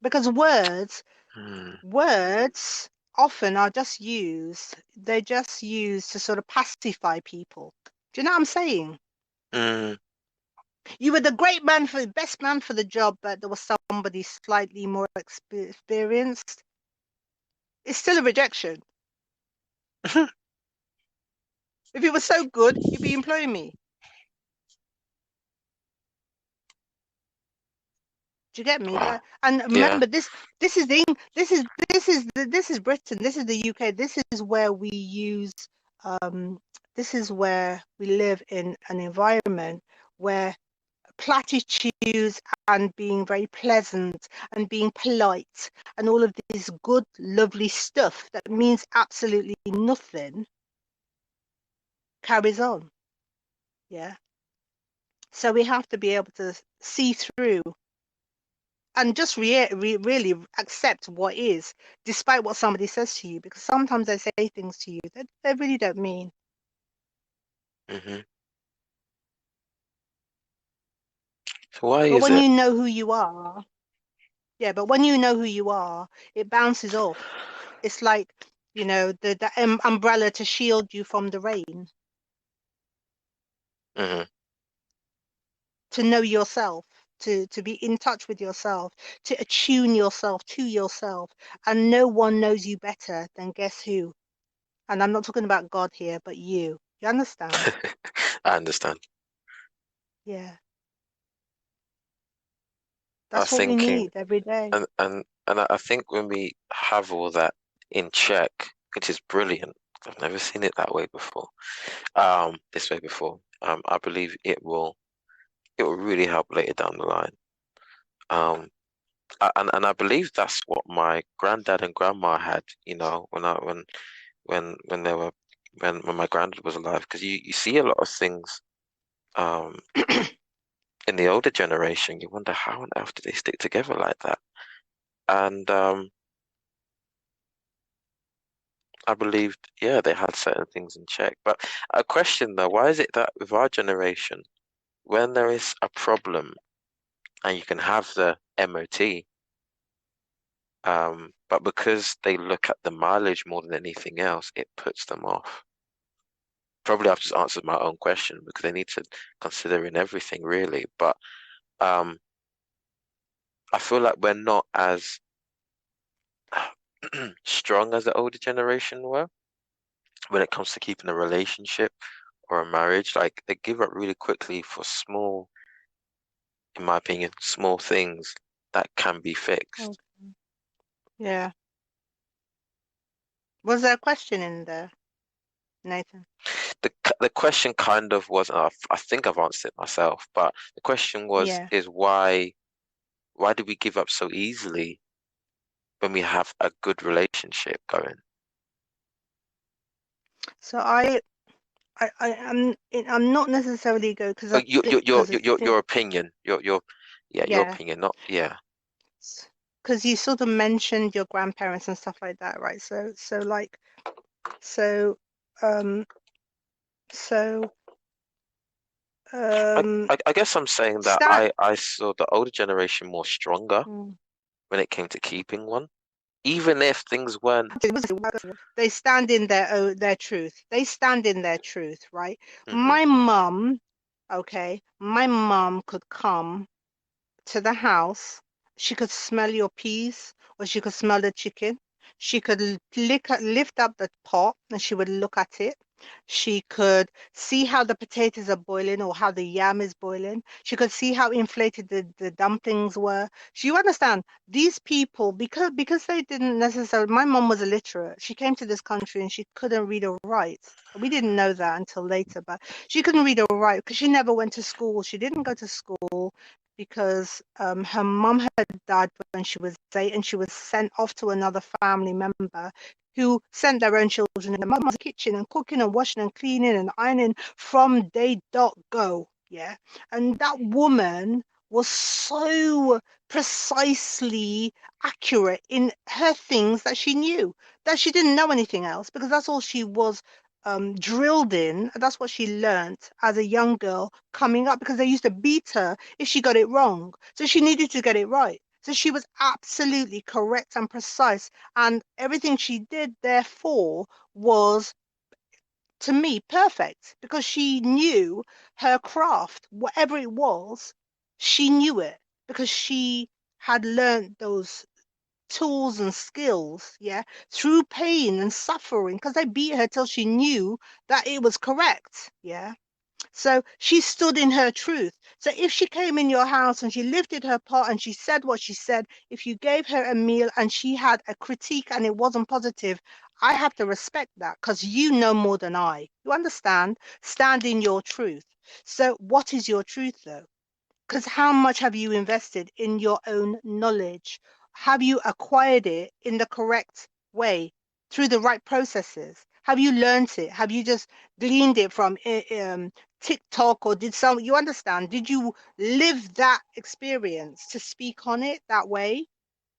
Because Mm. words often are just used, they're just used to sort of pacify people. Do you know what I'm saying? Mm. You were the best man for the job, but there was somebody slightly more experienced. It's still a rejection. If it was so good, you'd be employing me. Do you get me? Wow. And Yeah. remember, this is the this is Britain. This is the UK. This is where we use. Um, this is where we live in an environment where platitudes and being very pleasant and being polite and all of this good, lovely stuff that means absolutely nothing carries on. Yeah. So we have to be able to see through and just really accept what is, despite what somebody says to you, because sometimes they say things to you that they really don't mean. Hmm. So why But is when it? you know who you are, yeah, but when you know who you are, it bounces off. It's like, the umbrella to shield you from the rain, Hmm. to know yourself, to be in touch with yourself, to attune yourself to yourself. And no one knows you better than guess who? And I'm not talking about God here, but you. You understand? I understand. Yeah. I was That's what we thinking, need every day. and I think when we have all that in check, which is brilliant. I've never seen it that way before. This way before. I believe it will really help later down the line. Um, and I believe that's what my granddad and grandma had, when they were when my granddad was alive, because you see a lot of things um in the older generation. You wonder how on earth did they stick together like that? And I believed, yeah, they had certain things in check. But a question though, why is it that with our generation, when there is a problem and you can have the MOT, but because they look at the mileage more than anything else, it puts them off? Probably I've just answered my own question because they need to consider in everything really. But um, I feel like we're not as strong as the older generation were when it comes to keeping a relationship or a marriage. Like they give up really quickly for small, in my opinion, small things that can be fixed. Okay. Yeah. Was there a question in there, Nathan? The question kind of was, I think I've answered it myself, but the question was Yeah. is why do we give up so easily when we have a good relationship going? So I'm not necessarily go because Oh, I think because I think your opinion, yeah, your yeah, opinion, not yeah. because you sort of mentioned your grandparents and stuff like that, right? So um so um I guess I'm saying that start. I saw the older generation more stronger Mm. when it came to keeping one, even if things weren't. They stand in their truth. They stand in their truth, right? Hmm. My mum, okay, my mum could come to the house. She could smell your peas, or she could smell the chicken. She could lift up the pot and she would look at it. She could see how the potatoes are boiling or how the yam is boiling. She could see how inflated the dumplings were. So you understand, these people, because they didn't necessarily, my mom was illiterate. She came to this country and she couldn't read or write. We didn't know that until later, but she couldn't read or write because she never went to school. She didn't go to school because her mum had died when she was 8 and she was sent off to another family member who sent their own children in the mum's kitchen and cooking and washing and cleaning and ironing from day dot go. Yeah. And that woman was so precisely accurate in her things that she knew, that she didn't know anything else because that's all she was drilled in. That's what she learned as a young girl coming up because they used to beat her if she got it wrong. So she needed to get it right. So she was absolutely correct and precise. And everything she did, therefore, was to me perfect because she knew her craft, whatever it was, she knew it because she had learned those tools and skills, yeah, through pain and suffering because they beat her till she knew that it was correct, yeah. So she stood in her truth. So if she came in your house and she lifted her pot and she said what she said, if you gave her a meal and she had a critique and it wasn't positive, I have to respect that because you know more than I. You understand? Stand in your truth. So what is your truth though? Because how much have you invested in your own knowledge? Have you acquired it in the correct way through the right processes? Have you learned it? Have you just gleaned it from TikTok or you understand? Did you live that experience to speak on it that way?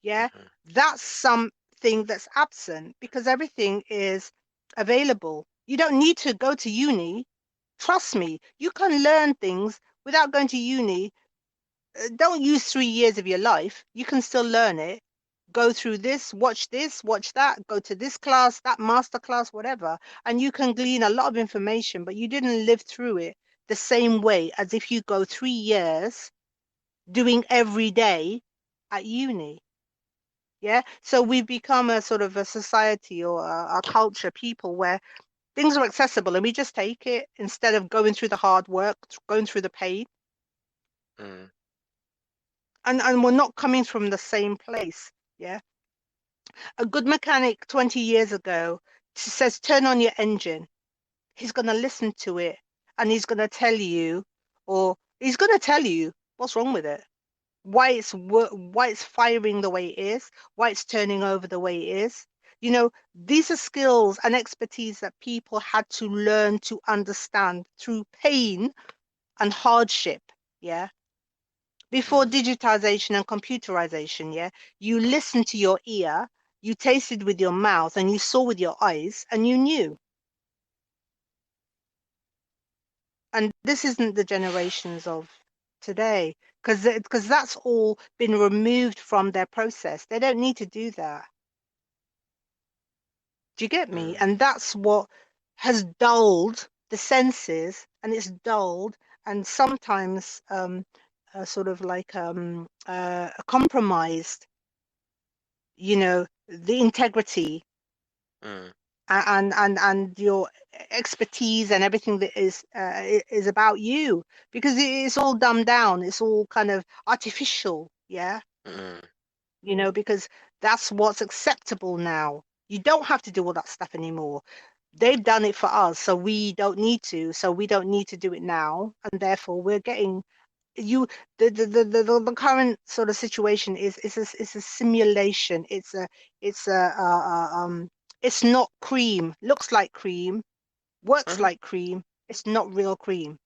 Yeah, hmm that's something that's absent because everything is available. You don't need to go to uni. Trust me, you can learn things without going to uni. Don't use 3 years of your life. You can still learn it. Go through this, watch that, go to this class, that master class, whatever. And you can glean a lot of information, but you didn't live through it the same way as if you go 3 years doing every day at uni. Yeah. So we've become a sort of a society or a culture, people where things are accessible and we just take it instead of going through the hard work, going through the pain. mm, And we're not coming from the same place. Yeah. A good mechanic 20 years ago says, turn on your engine. He's going to listen to it and he's going to tell you, or he's going to tell you what's wrong with it, why it's firing the way it is, why it's turning over the way it is. You know, these are skills and expertise that people had to learn to understand through pain and hardship. Yeah. Before mm. digitization and computerization, yeah, you listened to your ear, you tasted with your mouth, and you saw with your eyes, and you knew. And this isn't the generations of today, because that's all been removed from their process. They don't need to do that. Do you get me? Mm, And that's what has dulled the senses, and it's dulled, and sometimes sort of like compromised, the integrity mm, and your expertise and everything that is about you, because it's all dumbed down, it's all kind of artificial. Yeah. mm, Because that's what's acceptable now. You don't have to do all that stuff anymore. They've done it for us, so we don't need to, do it now, and therefore we're getting you the current sort of situation is a simulation. It's not cream. Looks like cream, works mhm. like cream. It's not real cream.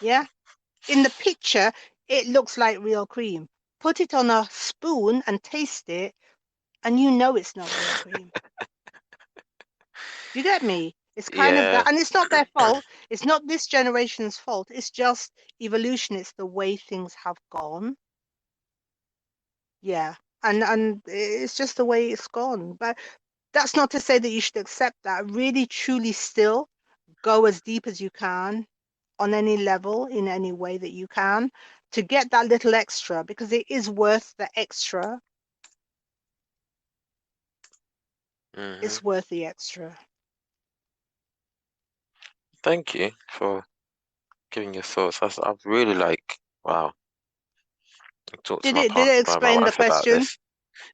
Yeah. In the picture, it looks like real cream. Put it on a spoon and taste it, and you know it's not real cream. Do you get me? It's kind of Yeah. that, and it's not their fault. It's not this generation's fault. It's just evolution. It's the way things have gone. Yeah. And it's just the way it's gone. But that's not to say that you should accept that. Really, truly still go as deep as you can on any level, in any way that you can, to get that little extra, because it is worth the extra. hmm It's worth the extra. Thank you for giving your thoughts. I've really like, wow, I talked to Did my it did part, it my explain the wife about question? this.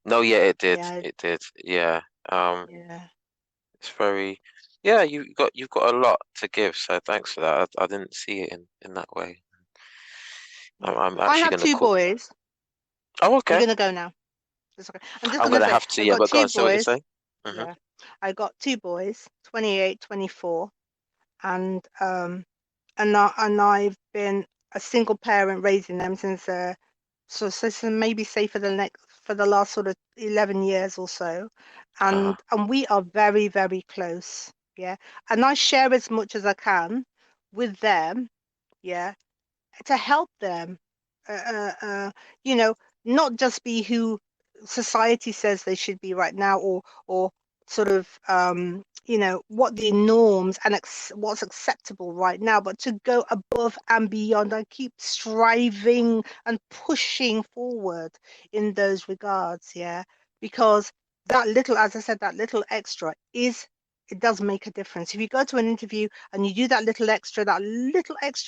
No, yeah, it did. Yeah, It did. Yeah. yeah. It's very, yeah, you've got a lot to give, so thanks for that. I didn't see it in that way. Yeah. I'm I actually have gonna two cook. boys. Oh, You're okay. gonna go now. It's okay. I'm just I'm gonna gonna say have to, I yeah, got but go two on, say what you're boys. saying. hmm Yeah. I got two boys, 28, 24, and I've been a single parent raising them since so maybe say for the last sort of 11 years or so, Uh-huh. and we are very, very close. Yeah. And I share as much as I can with them. Yeah, to help them, uh, uh, uh, you know, not just be who society says they should be right now, or sort of what the norms and what's acceptable right now, but to go above and beyond and keep striving and pushing forward in those regards. Yeah, because that little, as I said, that little extra is. It does make a difference. If you go to an interview and you do that little extra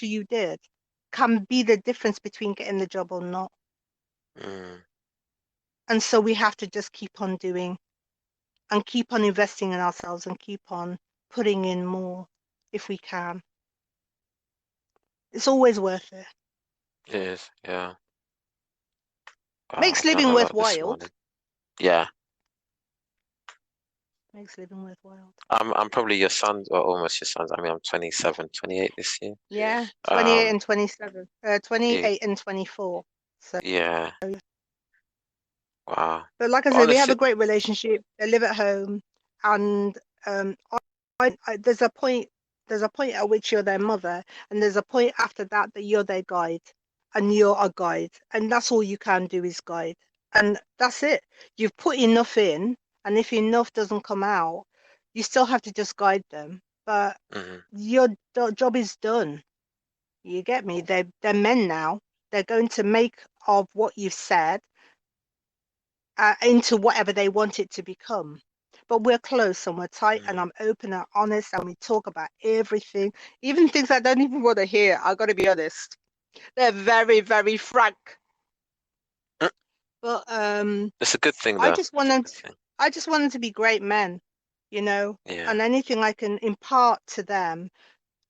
you did, can be the difference between getting the job or not. Mm, And so we have to just keep on doing and keep on investing in ourselves and keep on putting in more if we can. It's always worth it. it is, yeah. Wow, Makes I've learned living a lot this worthwhile. morning. Yeah, makes living worthwhile. I'm probably your sons or almost your sons. I mean, I'm 27, 28 this year. Yeah, 28 Um, and 27. y- 28 and 24. So, yeah, wow. but like I But said, we have a honestly, great relationship. They live at home, and um, there's a point at which you're their mother, and there's a point after that that you're their guide, and you're a guide, and that's all you can do is guide, and that's it. You've put enough in, and if enough doesn't come out, you still have to just guide them. But mhm, your job is done. You get me? They're men now. They're going to make of what you've said into whatever they want it to become. But we're close and we're tight, and mhm. I'm open and honest, and we talk about everything, even things I don't even want to hear. I got to be honest. They're very, very frank. But It's a good thing I though. just want It's a them. good thing. I just want them to be great men, you know. Yeah. And anything I can impart to them,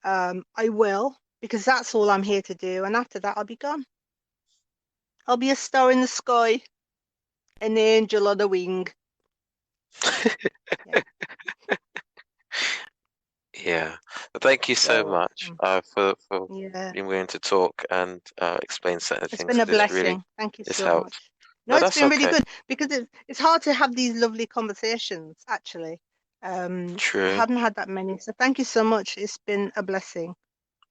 I will, because that's all I'm here to do. And after that, I'll be gone. I'll be a star in the sky, an angel on a wing. Yeah, Yeah. But thank you so you're much welcome. for Yeah. being willing to talk and explain certain It's things been a because blessing. Thank you it's so helped. much. No, No, it's that's been really okay. good because it's hard to have these lovely conversations, actually. I True. haven't had that many. So thank you so much. It's been a blessing.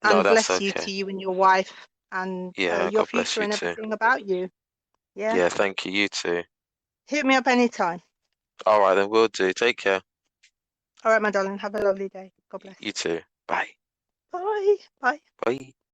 No, And that's bless you okay. to you and your wife and Yeah, your God bless future you and too. everything about you. Yeah. Yeah, thank you. You too. Hit me up anytime. All right, then we'll do. Take care. All right, my darling. Have a lovely day. God bless. You too. Bye. Bye. Bye. Bye.